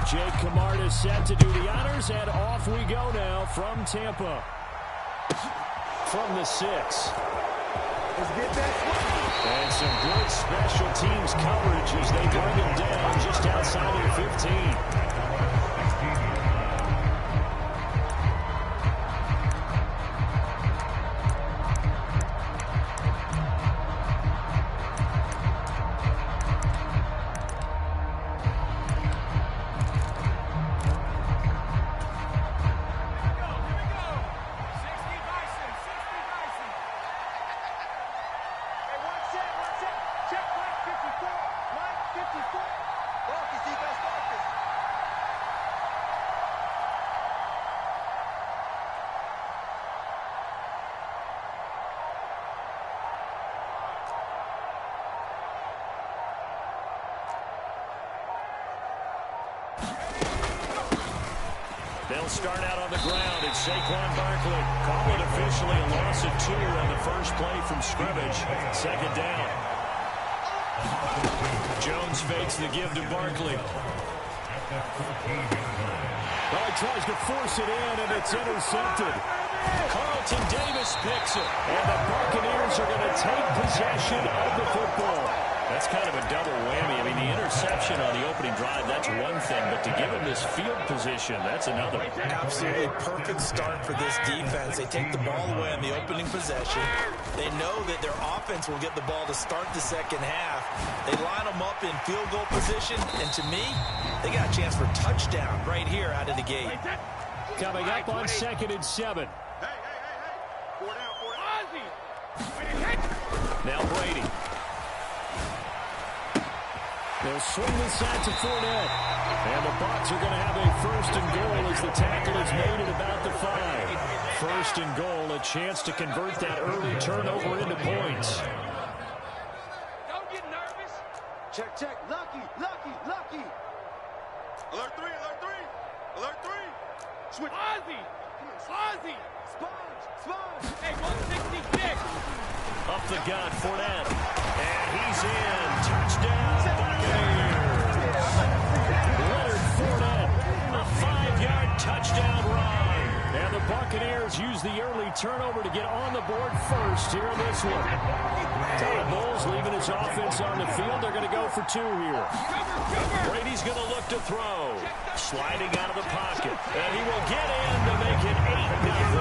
Jake Camarda set to do the honors, and off we go now from Tampa. From the 6. And some good special teams coverage as they bring him down just outside of the 15. They'll start out on the ground. It's Saquon Barkley. Call it officially a loss of 2 on the first play from scrimmage. 2nd down. Jones fakes the give to Barkley. Well, he tries to force it in, and it's intercepted. Carlton Davis picks it. And the Buccaneers are going to take possession of the football. That's kind of a double whammy. I mean, the interception on the opening drive, that's one thing. But to give him this field position, that's another. Absolutely perfect start for this defense. They take the ball away on the opening possession. They know that their offense will get the ball to start the second half. They line them up in field goal position. And to me, they got a chance for touchdown right here out of the gate. Coming up on 2nd and 7. Now Brady. They'll swing this out to Fournette. And the Bucs are going to have a 1st and goal as the tackle is made at about the 5. 1st and goal, a chance to convert that early turnover into points. Don't get nervous. Check, check. Lucky, lucky, lucky. Alert 3, alert 3. Alert 3. Switch. Ozzy. Ozzy. Sponge, sponge. Hey, 166. Up the gut, Fournette. And he's in. Touchdown, Buccaneers. Leonard Fournette, a 5-yard touchdown run. And the Buccaneers use the early turnover to get on the board first here in this one. Todd Bowles leaving his offense on the field. They're going to go for 2 here. Brady's going to look to throw. Sliding out of the pocket. And he will get in to make it 8-0.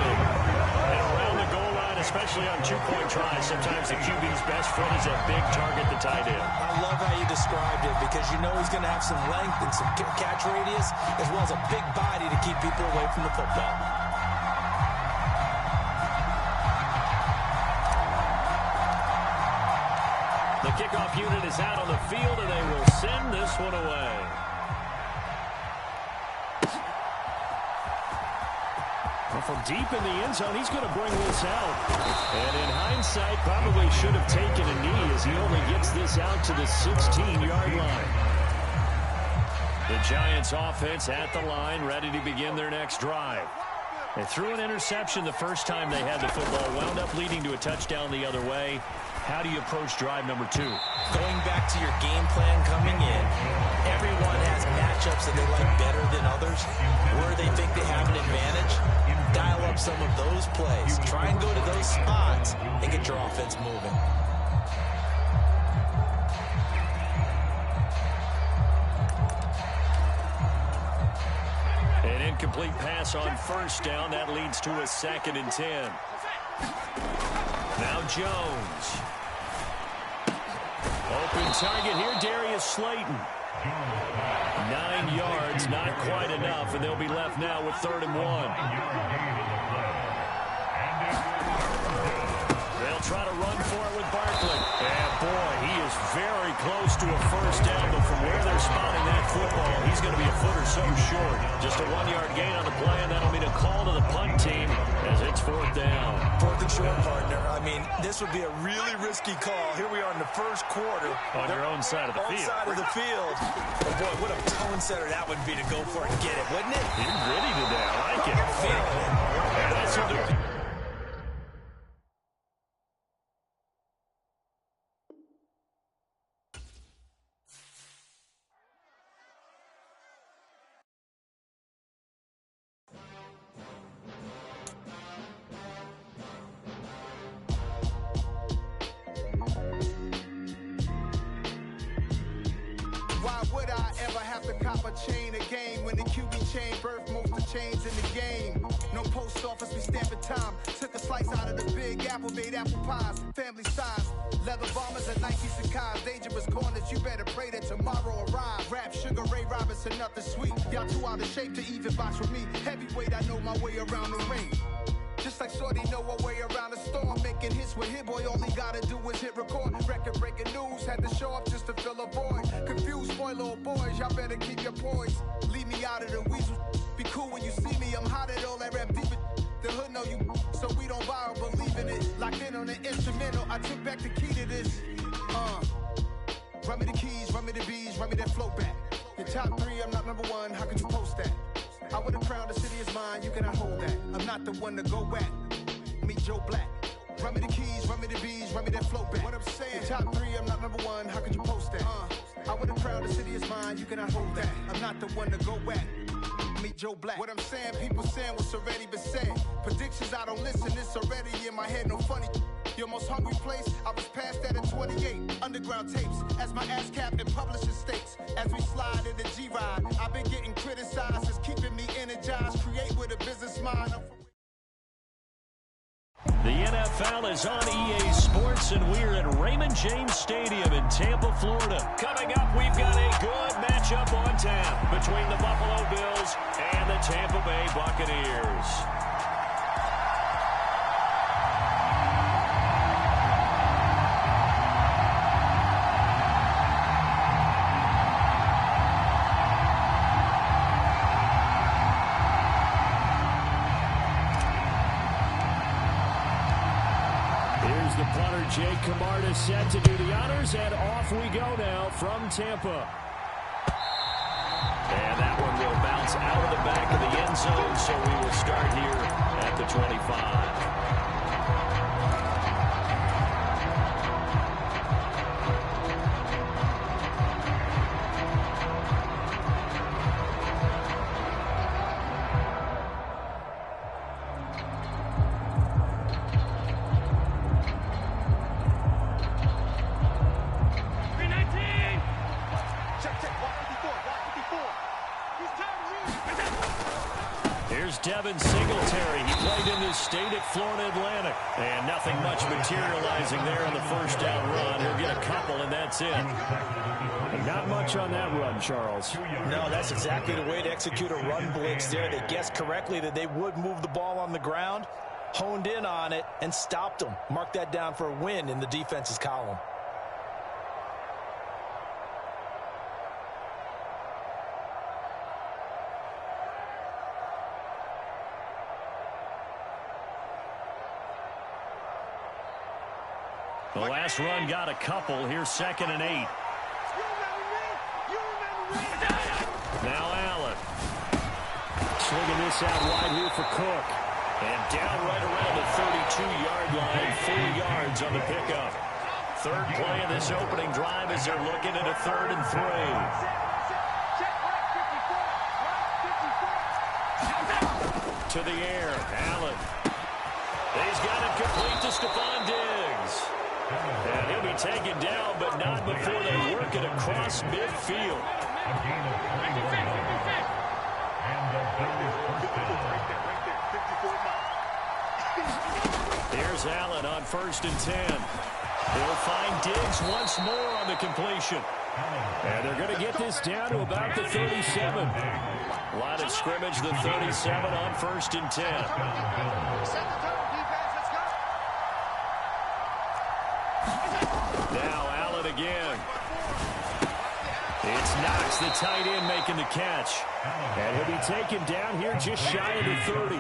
And around the goal line, especially on 2-point tries, sometimes the QB's best friend is a big target, the tight end. I love how you described it because you know he's going to have some length and some catch radius as well as a big body to keep people away from the football. The kickoff unit is out on the field, and they will send this one away. Well, from deep in the end zone, he's going to bring this out. And in hindsight, probably should have taken a knee as he only gets this out to the 16-yard line. The Giants offense at the line, ready to begin their next drive. They threw an interception the first time they had the football, wound up leading to a touchdown the other way. How do you approach drive number 2? Going back to your game plan coming in, everyone has matchups that they like better than others. Where they think they have an advantage, dial up some of those plays. Try and go to those spots and get your offense moving. An incomplete pass on first down. That leads to a 2nd and 10. Now Jones. Open target here, Darius Slayton. 9 yards, not quite enough, and they'll be left now with 3rd and 1. They'll try to run for it with Barkley. And boy, he is very close to a first down, but from where they're spotting that football, he's going to be a foot or so short. Just a 1-yard gain on the play, and that'll mean a call to the punt team as it's 4th down. 4th and short, partner. I mean, this would be a really risky call. Here we are in the first quarter. On your own side of the field. Side of the field. But boy, what a tone setter that would be to go for it and get it, wouldn't it? He's ready today. I like it. Feeling it. And that's what they're... Why would I ever have to cop a chain a game when the QB chain birthed most of chains in the game? No post office, we stamping time. Took a slice out of the big apple, made apple pies, family size. Leather bombers and Nike Sacai's, dangerous corners, you better pray that tomorrow arrive. Rap, Sugar Ray Robinson, nothing sweet. Y'all too out of shape to even box with me. Heavyweight, I know my way around the ring. Just like Shorty know a way around the storm. Making hits with Hit Boy, all he gotta do is hit record. Record-breaking news, had to show up just to fill a void. Confused, boy, little boys, y'all better keep your poise. Leave me out of the weasel. Be cool when you see me, I'm hot at all that rap deep. The hood know you, so we don't borrow, believe in it. Locked in on the instrumental, I took back the key to this. Run me the keys, run me the bees, run me that flow back. Your top 3, I'm not number 1, how could you post that? I would have crowned the city is mine, you cannot hold that. I'm not the one to go back. Meet Joe Black. Run me the keys, run me the bees, run me that flow back. What I'm saying, your top 3, I'm not number 1, how could you post that? I would have crowned the city is mine, you cannot hold that. I'm not the one to go back. Meet Joe Black. What I'm saying, people saying what's already been said. Predictions, I don't listen, it's already in my head, no funny. Your most hungry place, I was past that at 28. Underground tapes, as my ass cap and publishing states. As we slide in the G-Ride, I've been getting criticized, it's keeping me energized. Create with a business mind. The NFL is on EA Sports, and we're at Raymond James Stadium in Tampa, Florida. Coming up, we've got a good matchup on tap between the Buffalo Bills and the Tampa Bay Buccaneers. Jake Camarda set to do the honors, and off we go now from Tampa. And that one will bounce out of the back of the end zone, so we will start here at the 25. Devin Singletary. He played in this state at Florida Atlantic. And nothing much materializing there in the first down run. He'll get a couple, and that's it. Not much on that run, Charles. No, that's exactly the way to execute a run blitz there. They guessed correctly that they would move the ball on the ground, honed in on it, and stopped them. Mark that down for a win in the defense's column. The last run got a couple. Here's 2nd and 8. Now Allen. Swinging this out wide here for Cook. And down right around the 32-yard line. 4 yards on the pickup. Third play of this opening drive as they're looking at a 3rd and 3. To the air. Allen. He's got it complete to Stephon Diggs. And he'll be taken down, but not before they work it across midfield. Here's Allen on 1st and 10. He'll find Diggs once more on the completion. And they're going to get this down to about the 37. Line of scrimmage, the 37 on 1st and 10. Now Allen again. It's Knox, the tight end, making the catch. And he'll be taken down here just shy of the 30.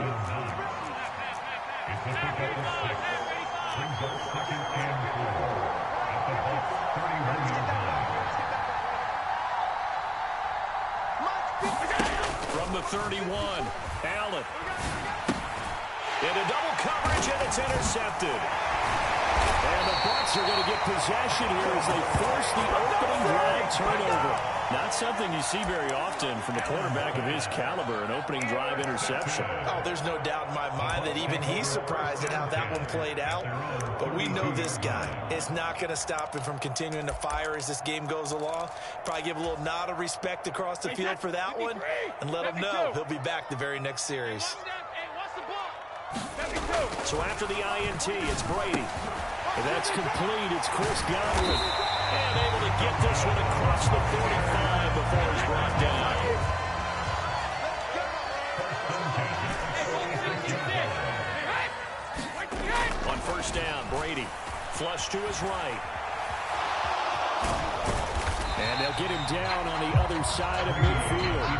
From the 31, Allen. Into double coverage, and it's intercepted. And the Bucs are going to get possession here as they force the opening drive turnover. Not something you see very often from a quarterback of his caliber, an opening drive interception. Oh, there's no doubt in my mind that even he's surprised at how that one played out. But we know this guy is not going to stop him from continuing to fire as this game goes along. Probably give a little nod of respect across the field for that one and let him know he'll be back the very next series. So after the INT, it's Brady. And that's complete. It's Chris Godwin. And able to get this one across the 45 before it's brought down. On 1st down, Brady. Flush to his right. And they'll get him down on the other side of midfield.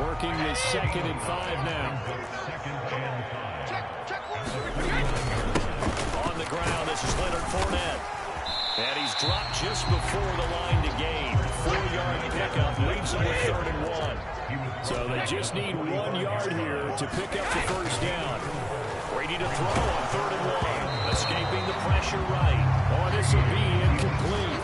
Working the 2nd and 5 now. On the ground, this is Leonard Fournette. And he's dropped just before the line to gain. 4-yard pickup leaves him with 3rd and 1. So they just need 1 yard here to pick up the 1st down. Brady to throw on 3rd and 1. Escaping the pressure right. Oh, this will be incomplete.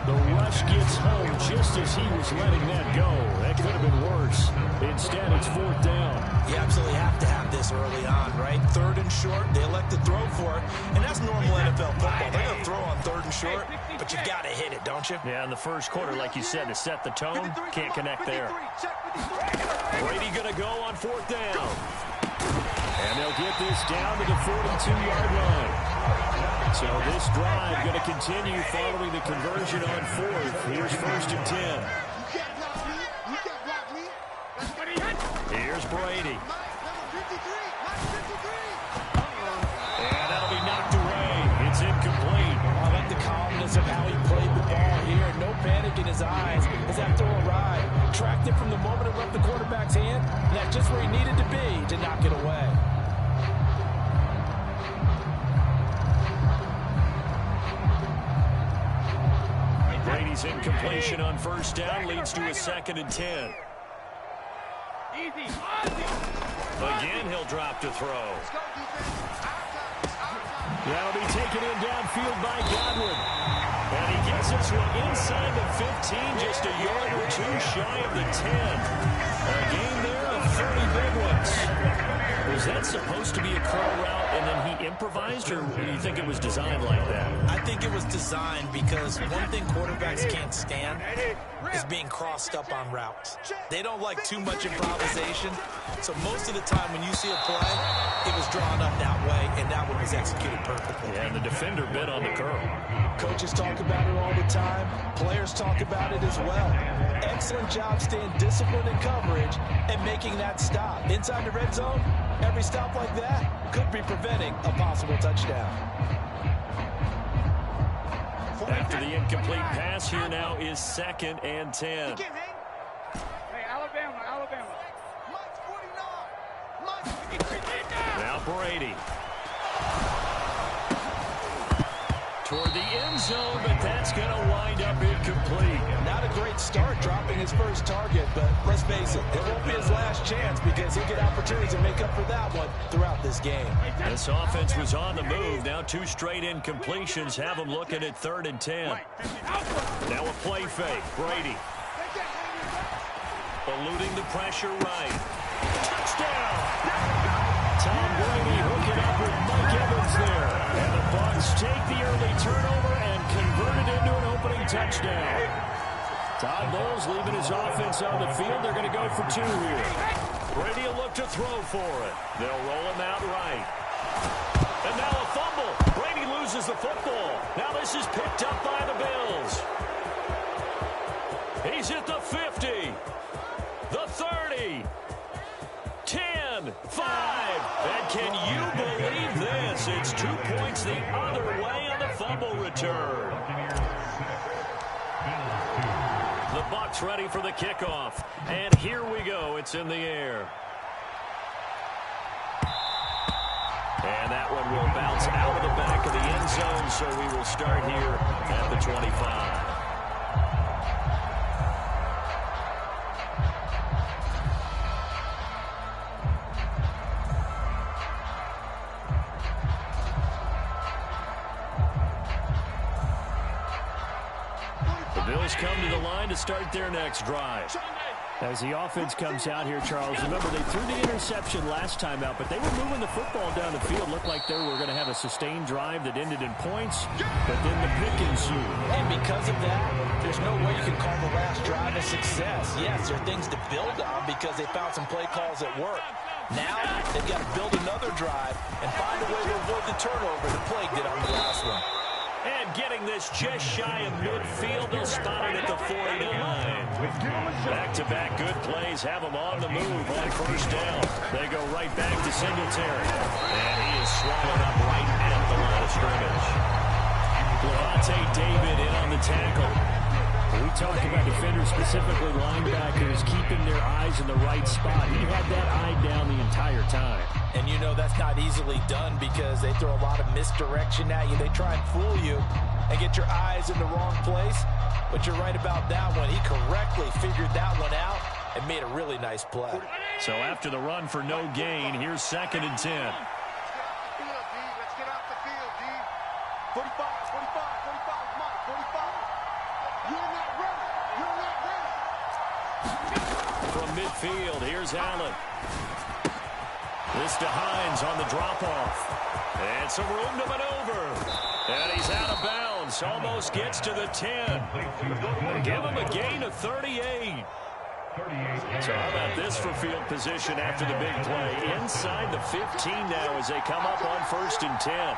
The rush gets home just as he was letting that go. That could have been worse. Instead, it's 4th down. You absolutely have to have this early on, right? 3rd and short, they elect to throw for it. And that's normal NFL football. They're going to throw on 3rd and short, but you got to hit it, don't you? Yeah, in the first quarter, like you said, to set the tone, can't connect there. Brady going to go on 4th down. And they'll get this down to the 42-yard line. So this drive going to continue following the conversion on 4th. Here's 1st and 10. Here's Brady. And that'll be knocked away. It's incomplete. I like the calmness of how he played the ball here. No panic in his eyes as that throw arrived. Tracked it from the moment it left the quarterback's hand. And that's just where he needed to be to knock it away. Brady's incompletion on first down leads to a 2nd and 10. Easy. Again, he'll drop to throw. That'll be taken in downfield by Godwin. And he gets this one inside the 15, just a yard or two shy of the 10. A game there of 30 big ones. Was that supposed to be a curl route and then he improvised, or do you think it was designed like that? I think it was designed because one thing quarterbacks can't stand is being crossed up on routes. They don't like too much improvisation, so most of the time when you see a play, it was drawn up that way, and that one was executed perfectly. Yeah, and the defender bit on the curl. Coaches talk about it all the time. Players talk about it as well. Excellent job staying disciplined in coverage and making that stop. Inside the red zone, every stop like that could be preventing a possible touchdown. After the incomplete pass, here now is 2nd and 10. Hey, Alabama. Now Brady. Toward the end zone, but that's going to wind up incomplete. Not a great start dropping his first target, but let's face it, it won't be his last chance because he'll get opportunities to make up for that one throughout this game. This offense was on the move. Now 2 straight incompletions have them looking at 3rd and 10. Now a play fake. Brady. Eluding the pressure right. Touchdown! Tom Brady hooking up with Mike Evans there. And the Bucs take the early turnover and convert it into an opening touchdown. Todd Bowles leaving his offense on the field. They're going to go for 2 here. Brady will look to throw for it. They'll roll him out right. And now a fumble. Brady loses the football. Now this is picked up by the Bills. He's at the 50. The 30. 10, 5. And can you believe this? It's 2 points the other way on the fumble return. The Bucs ready for the kickoff. And here we go. It's in the air. And that one will bounce out of the back of the end zone, so we will start here at the 25. Come to the line to start their next drive. As the offense comes out here, Charles, remember they threw the interception last time out, but they were moving the football down the field. Looked like they were going to have a sustained drive that ended in points, but then the pick ensued. And because of that, there's no way you can call the last drive a success. Yes, there are things to build on because they found some play calls that work. Now they've got to build another drive and find a way to avoid the turnover that plagued it on the last one. And getting this just shy of midfield, they'll spot it at the 49. Back-to-back good plays have them on the move on first down. They go right back to Singletary. And he is swallowed up right at the line of scrimmage. Levante David in on the tackle. We talk about defenders, specifically linebackers, keeping their eyes in the right spot. He had that eye down the entire time. And you know that's not easily done because they throw a lot of misdirection at you. They try and fool you and get your eyes in the wrong place. But you're right about that one. He correctly figured that one out and made a really nice play. So after the run for no gain, here's 2nd and 10. Let's get off the field, D. 45, 45, 45, Mike, 45. You're not ready. You're not ready. From midfield, here's Allen. This to Hines on the drop-off. And some room to maneuver. And he's out of bounds. Almost gets to the 10. Give him a gain of 38. So how about this for field position after the big play? Inside the 15 now as they come up on 1st and 10.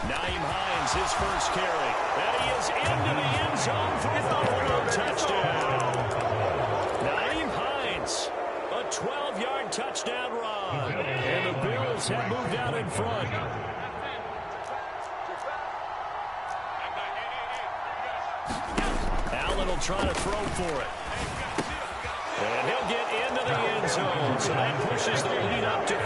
Nyheim Hines, his first carry. And he is into the end zone for a Buffalo touchdown. Nyheim Hines, a 12-yard touchdown run. And the Bills have moved out in front. Allen will try to throw for it. And he'll get into the end zone. So that pushes the lead up to 4.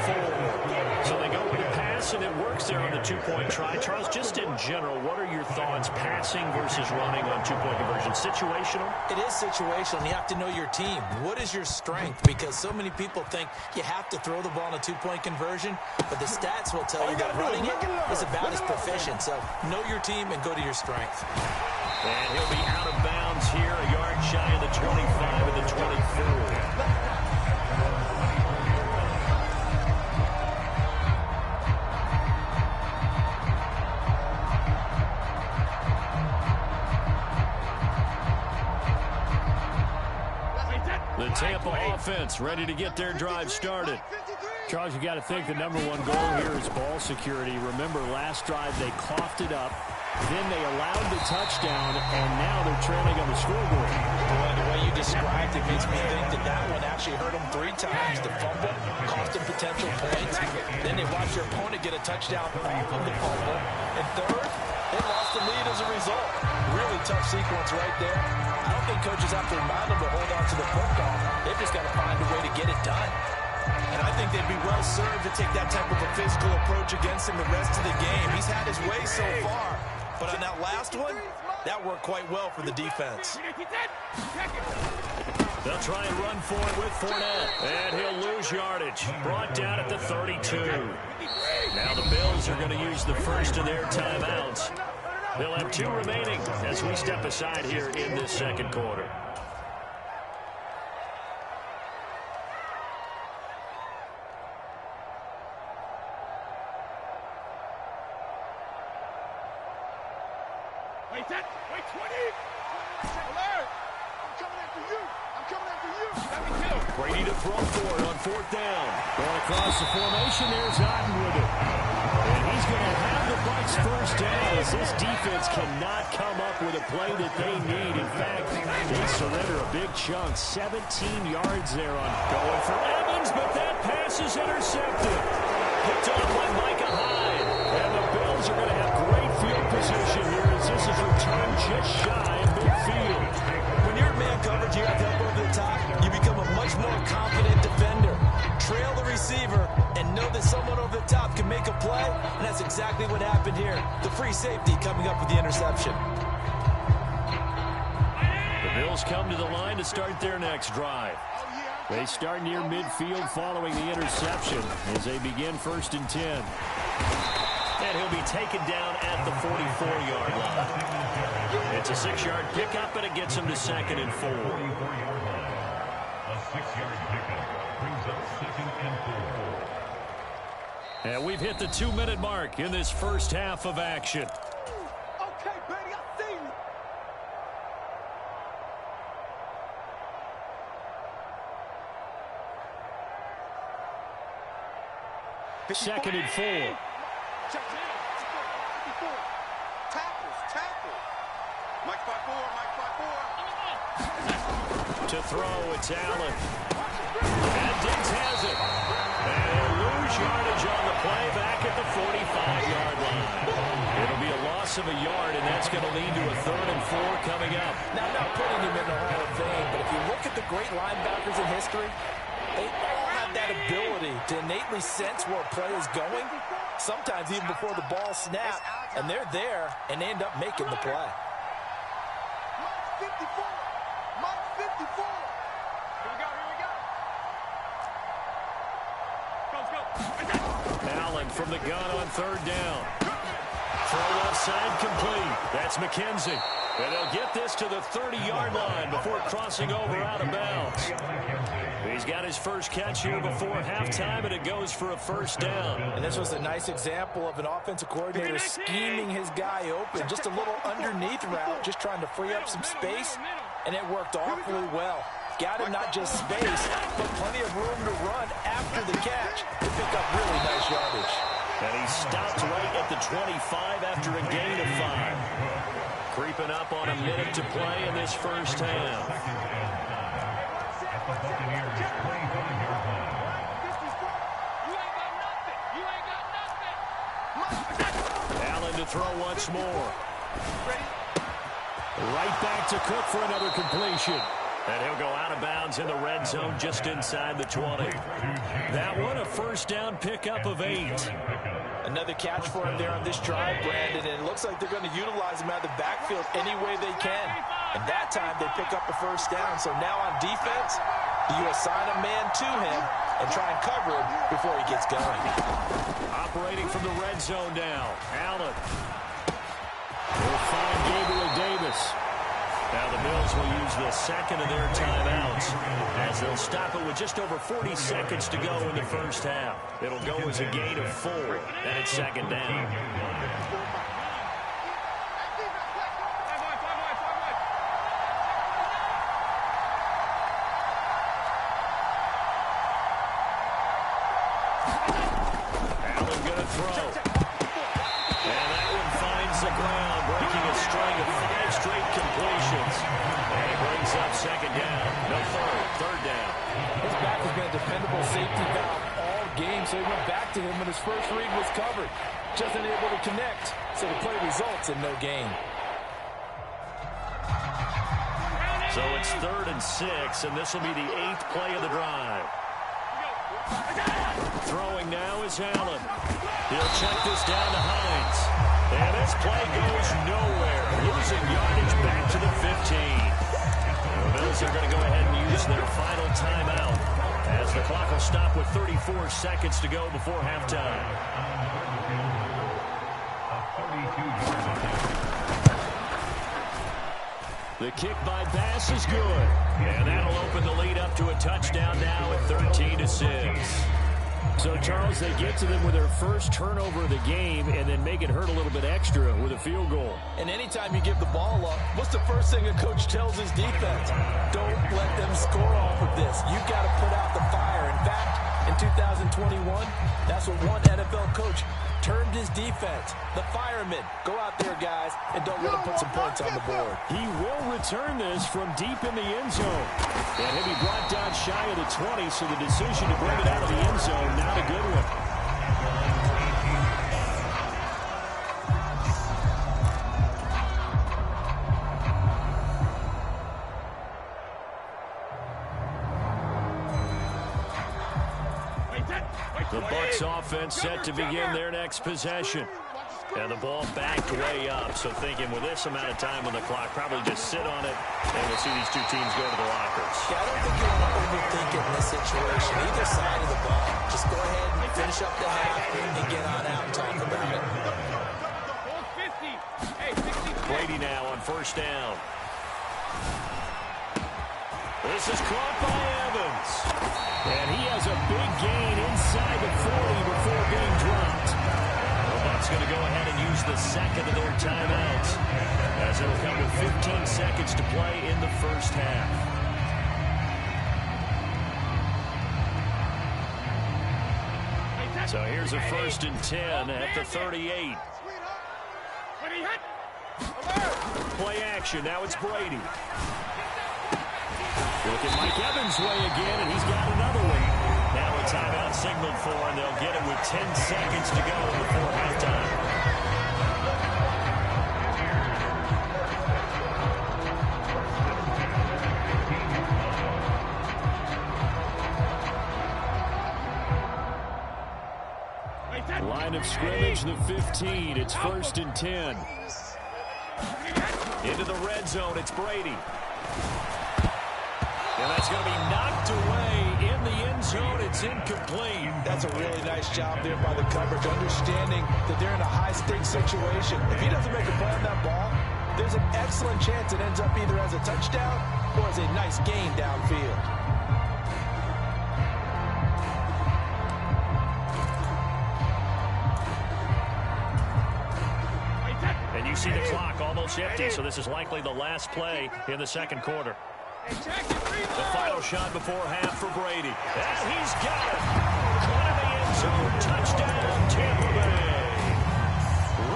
So they go with a pass, and it works there on the two-point try. Charles, just in general, what are your thoughts passing versus running on two-point conversion? Situational? It is situational. You have to know your team. What is your strength? Because so many people think you have to throw the ball in a two-point conversion, but the stats will tell you that running it is about as proficient. So know your team and go to your strength. And he'll be out of bounds here, a yard shy of the 25 and the 24. The Tampa offense ready to get their drive started. Charles, you got to think the number one goal here is ball security. Remember, last drive they coughed it up, then they allowed the touchdown, and now they're trailing on the scoreboard. Boy, the way you described it makes me think that one actually hurt them 3 times. The fumble cost them potential points. Then they watched their opponent get a touchdown off of the fumble. And third, they lost the lead as a result. Really tough sequence right there. I don't think coaches have to remind them to hold on to the football. They've just got to find a way to get it done. And I think they'd be well served to take that type of a physical approach against him the rest of the game. He's had his way so far. But on that last one, that worked quite well for the defense. They'll try and run for it with Fournette. And he'll lose yardage. Brought down at the 32. Now the Bills are going to use the first of their timeouts. They'll have 2 remaining as we step aside here in this second quarter. Wait 20. Alert. I'm coming after you. I'm coming after you. Let me kill. Brady to throw for it on 4th down. Going across the formation, there's Otten with it. And he's going to have the Bucs first down as this defense cannot come up with a play that they need. In fact, they surrender a big chunk, 17 yards there on going for Evans, but that pass is intercepted. Picked off by Micah Hyde. And the Bills are going to have great field position here as this is returned just shy of midfield. When you're in man coverage, you have to help over the top. You become a much more confident defender. Trail the receiver and know that someone over the top can make a play, and that's exactly what happened here. The free safety coming up with the interception. The Bills come to the line to start their next drive. They start near midfield following the interception as they begin 1st and 10. And he'll be taken down at the 44-yard line. It's a 6-yard pickup, and it gets him to 2nd and 4. A 6-yard pickup brings up 2nd and 4. And we've hit the 2-minute mark in this first half of action. Okay, Brady, I see you. Second and 4. Check it out. Tackles. Mike 5-4. To throw, it's Allen. And Diggs has it. And he'll lose yardage on the play back at the 45-yard line. It'll be a loss of a yard, and that's going to lead to a 3rd and 4 coming up. Now, I'm not putting him in the Hall of Fame, but if you look at the great linebackers in history, they all have that ability to innately sense where a play is going, sometimes even before the ball snaps, and they're there, and they end up making the play. Mike 54. Here we go. Go. Allen from the gun on 3rd down. Throw left side complete. That's McKenzie. And they'll get this to the 30-yard line before crossing over out of bounds. He's got his first catch here before halftime, and it goes for a 1st down. And this was a nice example of an offensive coordinator scheming his guy open. Just a little underneath route, just trying to free up some space, and it worked awfully well. Got him not just space, but plenty of room to run after the catch to pick up really nice yardage. And he stopped right at the 25 after a gain of 5. Creeping up on a minute to play in this first half. Allen to throw once more. Right back to Cook for another completion. And he'll go out of bounds in the red zone just inside the 20. That one, a first down pickup of 8. Another catch for him there on this drive, Brandon, and it looks like they're going to utilize him out of the backfield any way they can. And that time they pick up a first down. So now on defense, you assign a man to him and try and cover him before he gets going. Operating from the red zone now, Allen. Will find Gabriel Davis. Now the Bills will use the second of their timeouts as they'll stop it with just over 40 seconds to go in the first half. It'll go as a gain of 4, and it's second down. Allen going to throw. And that one finds the ground, breaking a string of 5 straight completions. And it brings up second down. No third down. His back has been a dependable safety valve all game, so he went back to him when his first read was covered. Just unable to connect, so the play results in no gain. So it's 3rd and 6, and this will be the 8th play of the drive. Throwing now is Allen. He'll check this down to Hines. And this play goes nowhere. Losing yardage back to the 15. The Bills are going to go ahead and use their final timeout as the clock will stop with 34 seconds to go before halftime. The kick by Bass is good. And that'll open the lead up to a touchdown now at 13-6. So, Charles, they get to them with their first turnover of the game and then make it hurt a little bit extra with a field goal. And anytime you give the ball up, what's the first thing a coach tells his defense? Don't let them score off of this. You've got to put out the fire. In fact, in 2021, that's what one NFL coach termed his defense. The firemen. Go out there, guys, and don't let them put some points on the board. He will return this from deep in the end zone. And he'll be brought down shy of the 20, so the decision to bring it out of the end zone, not a good one. The Bucs offense set to begin their next possession. And the ball backed way up, so thinking with this amount of time on the clock, probably just sit on it, and we'll see these two teams go to the lockers. Yeah, I don't think you want to overthink it in this situation. Either side of the ball. Just go ahead and finish up the half and get on out and talk about it. Brady now on first down. This is caught by Evans. And he has a big gain inside the 40 before being dropped. The Bucs going to go ahead and use the second of their timeouts as it'll come with 15 seconds to play in the first half. So here's a 1st and 10 at the 38. Play action. Now it's Brady. Look at Mike Evans' way again, and he's got another one. Now a timeout signaled for, and they'll get it with 10 seconds to go before halftime. Line of scrimmage, the 15. It's 1st and 10. Into the red zone, it's Brady. And that's going to be knocked away in the end zone. It's incomplete. That's a really nice job there by the coverage, understanding that they're in a high-stakes situation. If he doesn't make a play on that ball, there's an excellent chance it ends up either as a touchdown or as a nice gain downfield. And you see the clock almost empty, so this is likely the last play in the second quarter. The final shot before half for Brady. And he's got it. Caught in the end zone. Touchdown, Tampa Bay.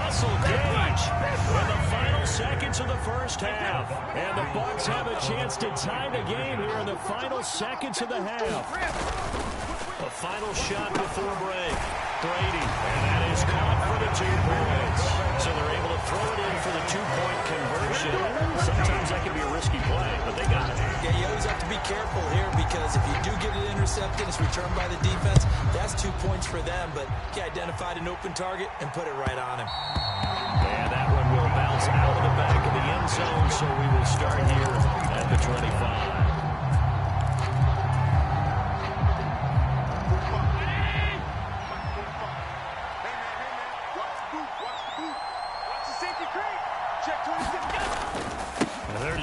Russell Gage in the final seconds of the first half. And the Bucs have a chance to tie the game here in the final seconds of the half. A final shot before break. Brady. And that is caught for the 2 points. So they're able to throw it in for the 2-point conversion. Sometimes that can be a risky play, but they got it. Yeah, you always careful here because if you do get an interception, it's returned by the defense. That's 2 points for them, but he identified an open target and put it right on him. And that one will bounce out of the back of the end zone, so we will start here at the 25.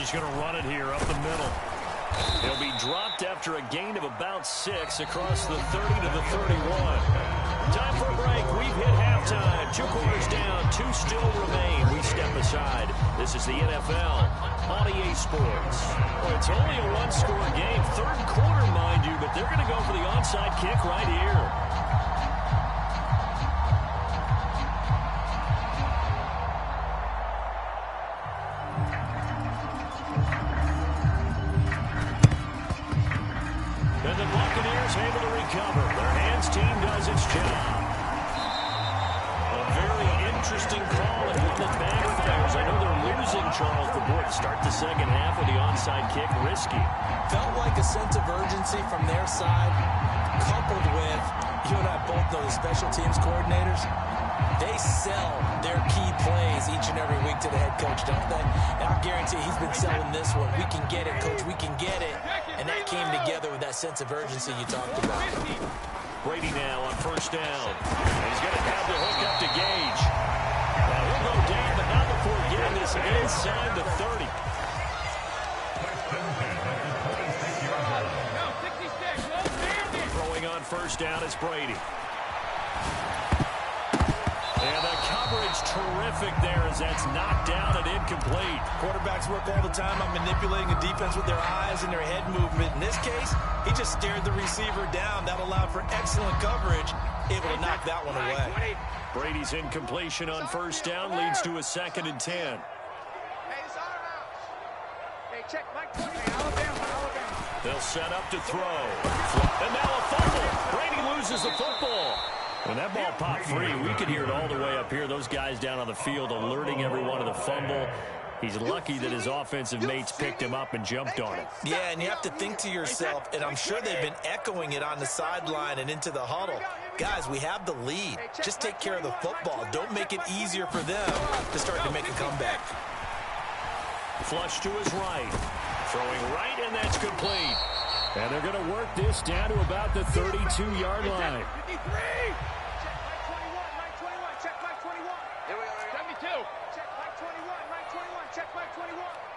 Going to run it here up the middle. He'll be dropped after a gain of about 6 across the 30 to the 31. Time for a break. We've hit halftime. 2 quarters down, 2 still remain. We step aside. This is the NFL on EA Sports. Well, it's only a 1-score game. 3rd quarter, mind you, but they're going to go for the onside kick right here. Able to recover. Their hands team does its job. A very interesting call and one that backfires. I know they're losing, Charles, but boy, to start the second half with the onside kick, risky. Felt like a sense of urgency from their side, coupled with, you and I both know the special teams coordinators, they sell their key plays each and every week to the head coach, don't they? And I guarantee he's been selling this one. We can get it, coach. We can get it. And that came together with that sense of urgency you talked about. Brady now on 1st down. He's going to have the hook up to Gage. Now he'll go down, but not before getting this inside the 30. Throwing on 1st down is Brady. And the coverage terrific there as that's knocked down and incomplete. Quarterbacks work all the time on manipulating the defense with their eyes and their head movement. In this case, he just stared the receiver down. That allowed for excellent coverage, able to knock that one away. Brady's incompletion on 1st down leads to a 2nd and 10. Hey, it's our house. Hey, check Mike 20. Alabama. They'll set up to throw. And now a fumble. Brady loses the football. When that ball popped free, we could hear it all the way up here. Those guys down on the field alerting everyone of the fumble. He's lucky that his offensive mates picked him up and jumped on it. Yeah, and you have to think to yourself, and I'm sure they've been echoing it on the sideline and into the huddle. Guys, we have the lead. Just take care of the football. Don't make it easier for them to start to make a comeback. Flush to his right. Throwing right, and that's complete. And they're going to work this down to about the 32-yard line.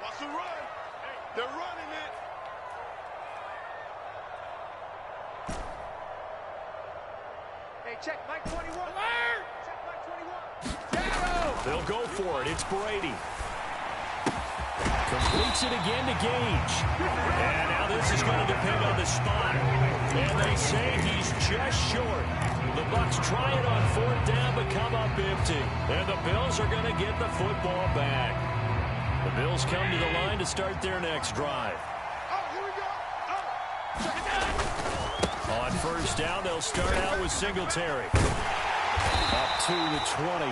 Watch the run. They're running it. Hey, check Mike 21. Check Mike 21. They'll go for it. It's Brady. Completes it again to Gage. And now this is going to depend on the spot. And they say he's just short. The Bucs try it on 4th down, but come up empty. And the Bills are going to get the football back. The Bills come to the line to start their next drive. On 1st down, they'll start out with Singletary. Up to the 20.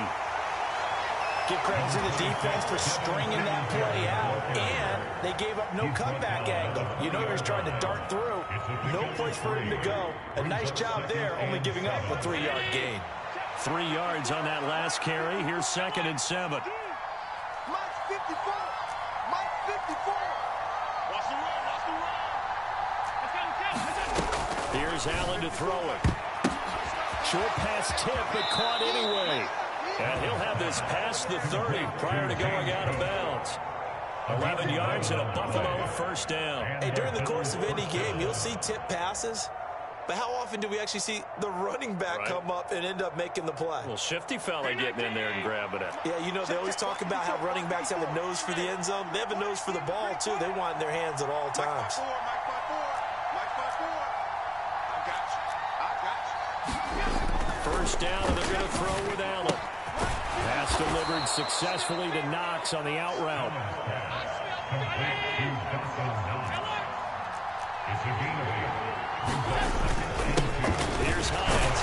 Give credit to the defense for stringing that play out, and they gave up no cutback angle. You know he was trying to dart through. No place for him to go. A nice job there, only giving up a 3-yard gain. 3 yards on that last carry. Here's 2nd and 7. Mike 54. Mike 54. Watch the run. Watch the run. Here's Allen to throw it. Short pass tip, but caught anyway. And he'll have this past the 30 prior to going out of bounds. 11 yards and a Buffalo 1st down. Hey, during the course of any game, you'll see tip passes. But how often do we actually see the running back come up and end up making the play? Well, shifty fella getting in there and grabbing it. Yeah, you know, they always talk about how running backs have a nose for the end zone. They have a nose for the ball, too. They want in their hands at all times. First down, and they're going to throw with Allen. Pass delivered successfully to Knox on the out route. Here's Hines.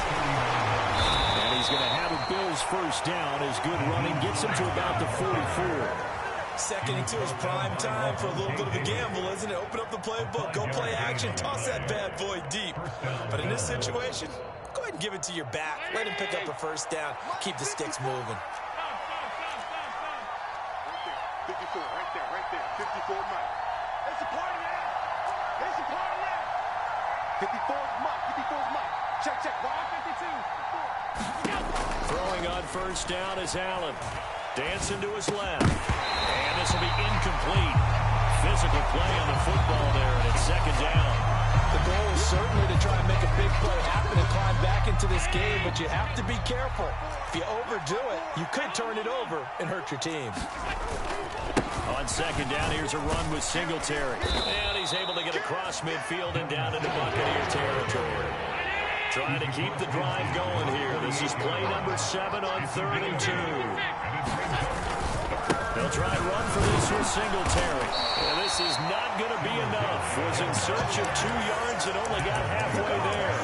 And he's going to have a Bills 1st down. His good running gets him to about the 44. Second into his prime time for a little bit of a gamble, isn't it? Open up the playbook, go play action, toss that bad boy deep. But in this situation, go ahead and give it to your back. Let him pick up a first down. Keep the sticks moving. 54, right there. 54 Mike. It's a party now. It's a party now. 54's Mike. 54's Mike. Check. Wide 52. Throwing on first down is Allen. Dancing to his left. And this will be incomplete. Physical play on the football there, and it's second down. The goal is certainly to try and make a big play happen and climb back into this game, but you have to be careful. If you overdo it, you could turn it over and hurt your team. On second down, here's a run with Singletary. And he's able to get across midfield and down into Buccaneer territory. Trying to keep the drive going here. This is play number 7 on 3rd and 2. They'll try and run for this with Singletary. And this is not going to be enough. Was in search of 2 yards and only got halfway there.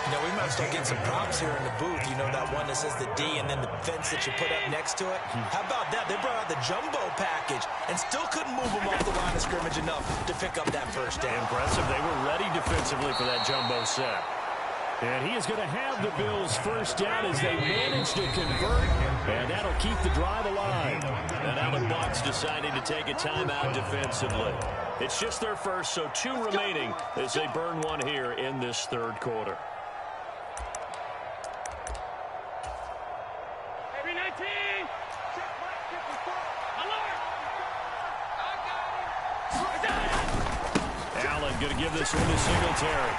You know, we might start getting some props here in the booth. You know, that one that says the D and then the fence that you put up next to it? How about that? They brought out the jumbo package and still couldn't move them off the line of scrimmage enough to pick up that first down. Impressive. They were ready defensively for that jumbo set. And he is going to have the Bills first down as they manage to convert, and that'll keep the drive alive. And now the Bucs deciding to take a timeout defensively. It's just their first, so 2 remaining as they burn one here in this 3rd quarter. Heavy 19. Check Mike 54. Alert. Allen going to give this one to Singletary.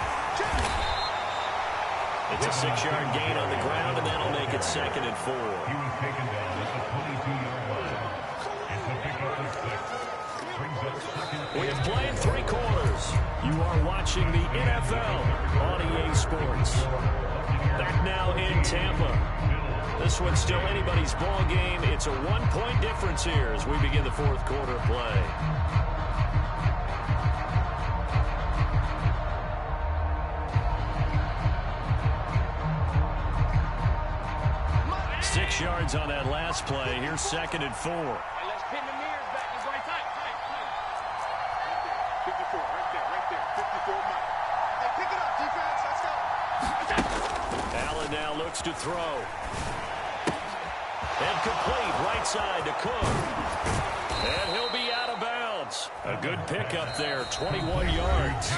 It's a 6-yard gain on the ground, and that'll make it 2nd and 4. He was taken down at the 22-yard line. It's a pickup of 6. Brings up 2nd. We have played 3 quarters. You are watching the NFL on EA Sports. Back now in Tampa. This one's still anybody's ball game. It's a 1-point difference here as we begin the 4th quarter play. Yards on that last play. Here's 2nd and 4. Hey, let's pin the mirrors back and go tight. 54, right there. 54 Mike. Hey, pick it up, defense. Let's go. Allen now looks to throw. And complete right side to Cook. And he'll be out of bounds. A good pickup there, 21 yards.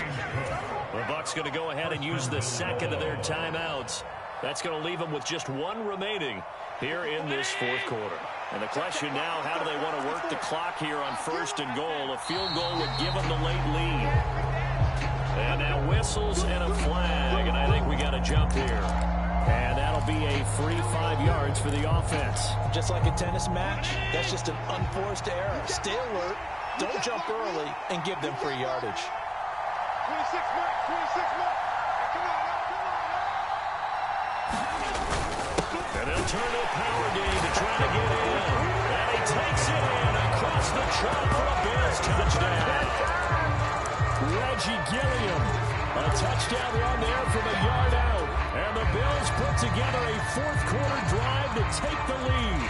The Bucs going to go ahead and use the 2nd of their timeouts. That's going to leave them with just 1 remaining here in this 4th quarter. And the question now, how do they want to work the clock here on 1st and goal? A field goal would give them the late lead. And now whistles and a flag, and I think we got to jump here. And that'll be a free 5 yards for the offense. Just like a tennis match, that's just an unforced error. Stay alert, don't jump early, and give them free yardage. 26 Mike, 26 Mike. And they'll turn to a power game to try to get in. And he takes it in across the chop for a Bills touchdown. Reggie Gilliam, a touchdown run there from a yard out. And the Bills put together a 4th quarter drive to take the lead.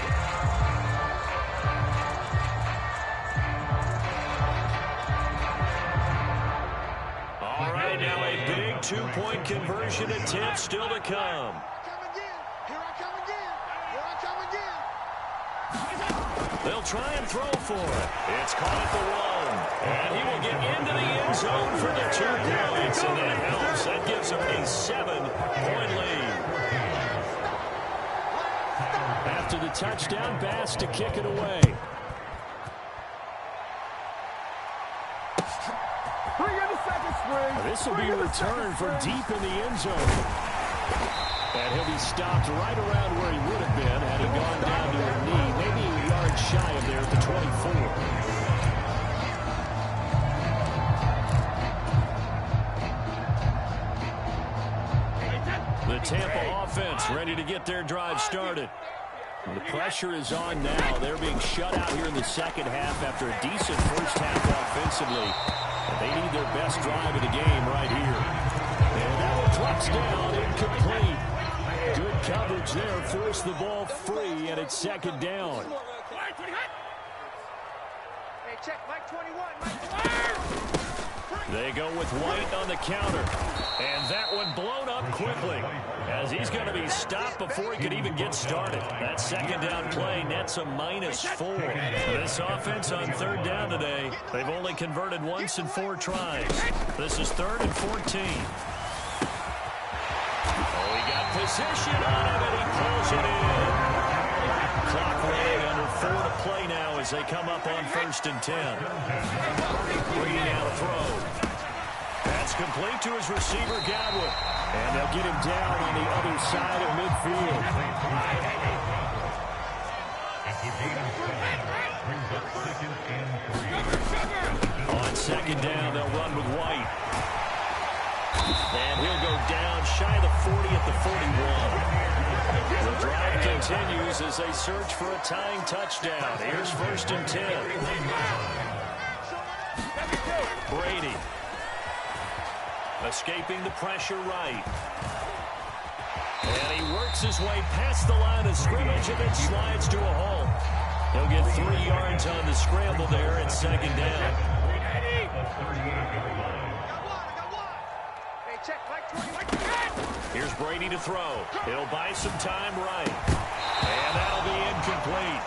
All right, now a big 2-point conversion attempt still to come. They'll try and throw for it. It's caught at the 1. And he will get into the end zone for the 2 points. And that helps. That gives him a 7-point lead. After the touchdown, Bass to kick it away. This will be a return from deep in the end zone. And he'll be stopped right around where he would have been had he gone down to a knee, maybe a yard shy of there at the 24. The Tampa offense ready to get their drive started. The pressure is on now. They're being shut out here in the 2nd half after a decent first half offensively. And they need their best drive of the game right here. And that one drops down, incomplete. Good coverage there, forced the ball free, and it's 2nd down. check, Mike 21, Mike 21. They go with White on the counter. And that one blown up quickly as he's going to be stopped before he could even get started. That second down play nets a -4. This offense on third down today, they've only converted once in 4 tries. This is 3rd and 14. Oh, he got position on him, and he pulls it in. Clock running under 4 to play now as they come up on 1st and 10. Brady now to throw. That's complete to his receiver, Godwin. And they'll get him down on the other side of midfield. On 2nd down, they'll run with White. And he'll go down shy of the 40 at the 41. The drive continues as they search for a tying touchdown. Here's 1st and 10. Brady. Escaping the pressure right. And he works his way past the line of scrimmage and then slides to a halt. He'll get 3 yards on the scramble there at 2nd down. Here's Brady to throw. He'll buy some time right. And that'll be incomplete.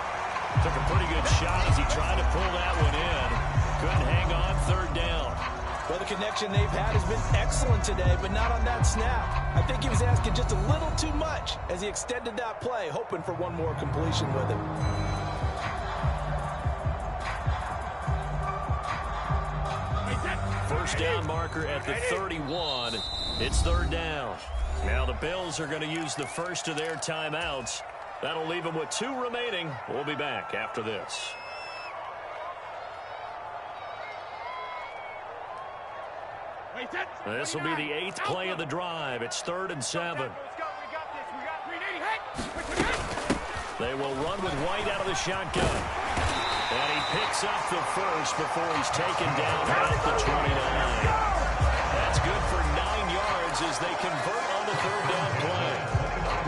Took a pretty good shot as he tried to pull that one in. Couldn't hang on 3rd down. Well, the connection they've had has been excellent today, but not on that snap. I think he was asking just a little too much as he extended that play, hoping for one more completion with it. First down marker at the 31. It's 3rd down. Now the Bills are going to use the first of their timeouts. That'll leave them with 2 remaining. We'll be back after this. This will be the 8th play of the drive. It's 3rd and 7. They will run with White out of the shotgun. And he picks up the first before he's taken down at the 29. That's good for 9 yards as they convert on the 3rd down play.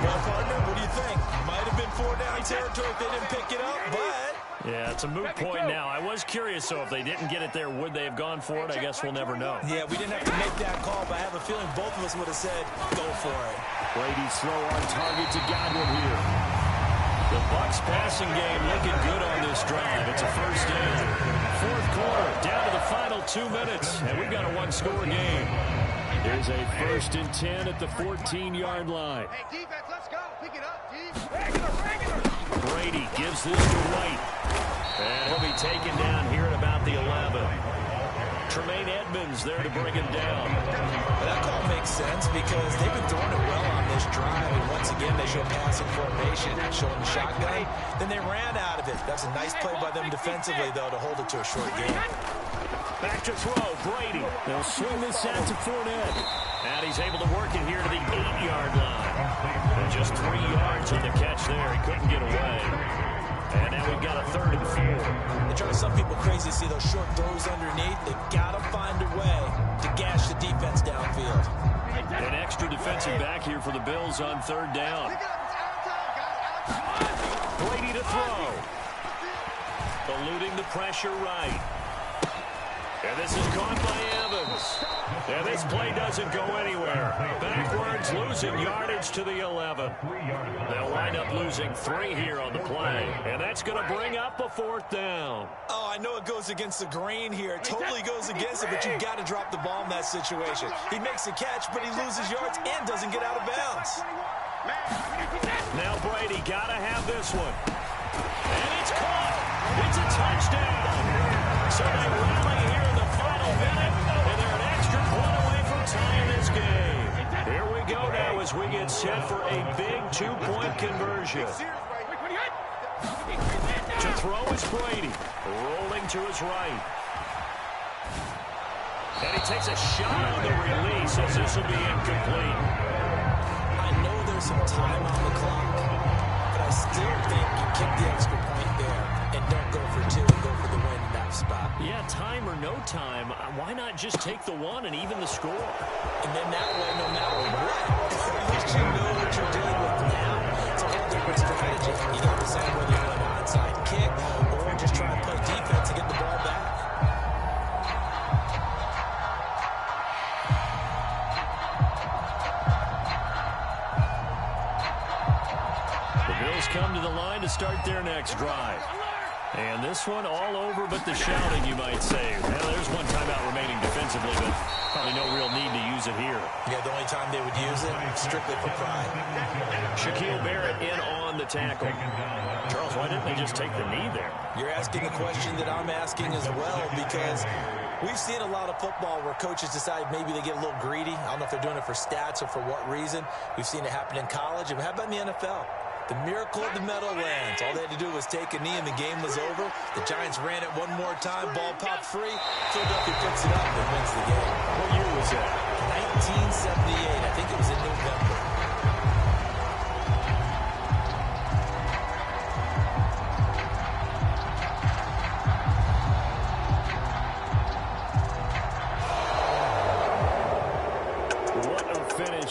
Well, partner, what do you think? Might have been 4 down territory if they didn't pick it up, but... Yeah, it's a moot point now. I was curious, so if they didn't get it there, would they have gone for it? I guess we'll never know. Yeah, we didn't have to make that call, but I have a feeling both of us would have said, go for it. Brady slow on target to Godwin here. The Bucs passing game looking good on this drive. It's a 1st down. 4th quarter, down to the final 2 minutes, and we've got a 1-score game. Here's a 1st and 10 at the 14-yard line. Hey, defense, let's go. Pick it up, G. Brady gives this to White. And he'll be taken down here at about the 11. Tremaine Edmonds there to bring him down. That call makes sense because they've been throwing it well on this drive. And once again, they show passing formation, showing the shotgun. Then they ran out of it. That's a nice play by them defensively, though, to hold it to a short game. Back to throw, Brady. They'll swing this out to Fournette. And he's able to work it here to the 8-yard line. And just 3 yards on the catch there. He couldn't get away. And now we've got a 3rd and 4. It drives some people crazy to see those short throws underneath. They've got to find a way to gash the defense downfield. An extra defensive back here for the Bills on 3rd down. Brady to throw. Eluding the pressure right. And this is caught by Evans. And this play doesn't go anywhere. Backwards, losing yardage to the 11. They'll wind up losing 3 here on the play. And that's going to bring up a 4th down. Oh, I know it goes against the grain here. It totally goes against it, but you've got to drop the ball in that situation. He makes a catch, but he loses yards and doesn't get out of bounds. Now Brady got to have this one. And it's caught. It's a touchdown. So they rally here in the final minute, and they're an extra point away from tying this game. Here we go now as we get set for a big 2-point conversion. To throw is Brady, rolling to his right. And he takes a shot on the release as this will be incomplete. I know there's some time on the clock, but I still think you kick the extra point there and don't go for 2 and go for the win in that spot. Yeah, time or no time, why not just take the 1 and even the score? And then that way, no matter what, at least you know what you're dealing with now. It's a whole different strategy. You don't decide whether you want an onside kick or just try and play defense and get the ball back. next drive. And this one all over but the shouting, you might say. Well, there's one timeout remaining defensively, but probably no real need to use it here. Yeah, the only time they would use it, strictly for pride. Shaquille Barrett in on the tackle. Charles, why didn't they just take the knee there? You're asking the question that I'm asking as well, because we've seen a lot of football where coaches decide maybe they get a little greedy. I don't know if they're doing it for stats or for what reason. We've seen it happen in college. And how about in the NFL? The miracle of the Meadowlands. All they had to do was take a knee and the game was over. The Giants ran it one more time. Ball popped free. Philadelphia picks it up and wins the game. What year was that? 1978. I think it was in November.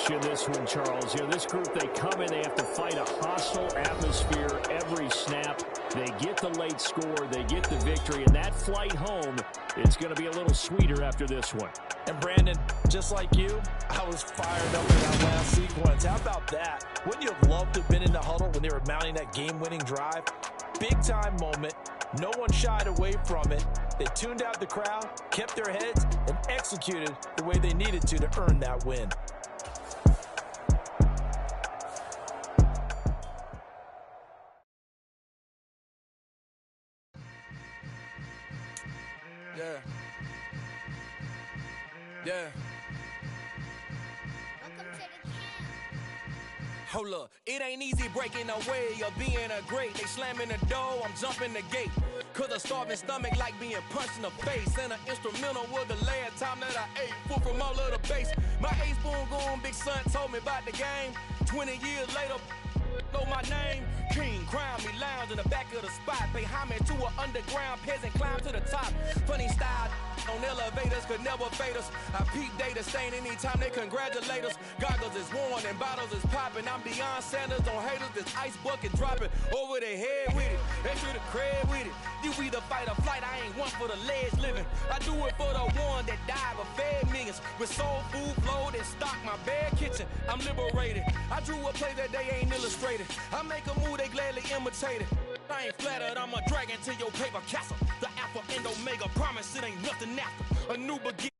In this one, Charles. You know, this group, they come in, they have to fight a hostile atmosphere every snap. They get the late score, they get the victory, and that flight home, it's going to be a little sweeter after this one. And Brandon, just like you, I was fired up in that last sequence. How about that? Wouldn't you have loved to have been in the huddle when they were mounting that game-winning drive? Big-time moment. No one shied away from it. They tuned out the crowd, kept their heads, and executed the way they needed to earn that win. Yeah. Hold up, it ain't easy breaking away or being a great. They slamming the door, I'm jumping the gate. Cause a starving stomach like being punched in the face. And an instrumental was the last time that I ate food from all of the base. My A-spoon goon, big son told me about the game. 20 years later, know my name. King, crown me, lounge in the back of the spot. Pay homage to an underground peasant, climb to the top. Funny style on elevators could never fade us. I peep data stain anytime they congratulate us. Goggles is worn and bottles is popping. I'm Deion Sanders on haters, this ice bucket dropping over their head with it. Extra the cred with it. You either fight or flight, I ain't one for the ledge living. I do it for the one that died but fed millions. With soul food flowed and stocked my bad kitchen. I'm liberated. I drew a play that they ain't illustrated. I make a move, they gladly imitate it. I ain't flattered, I'm a dragon to your paper castle. The alpha and omega, promise it ain't nothing after. A new beginning.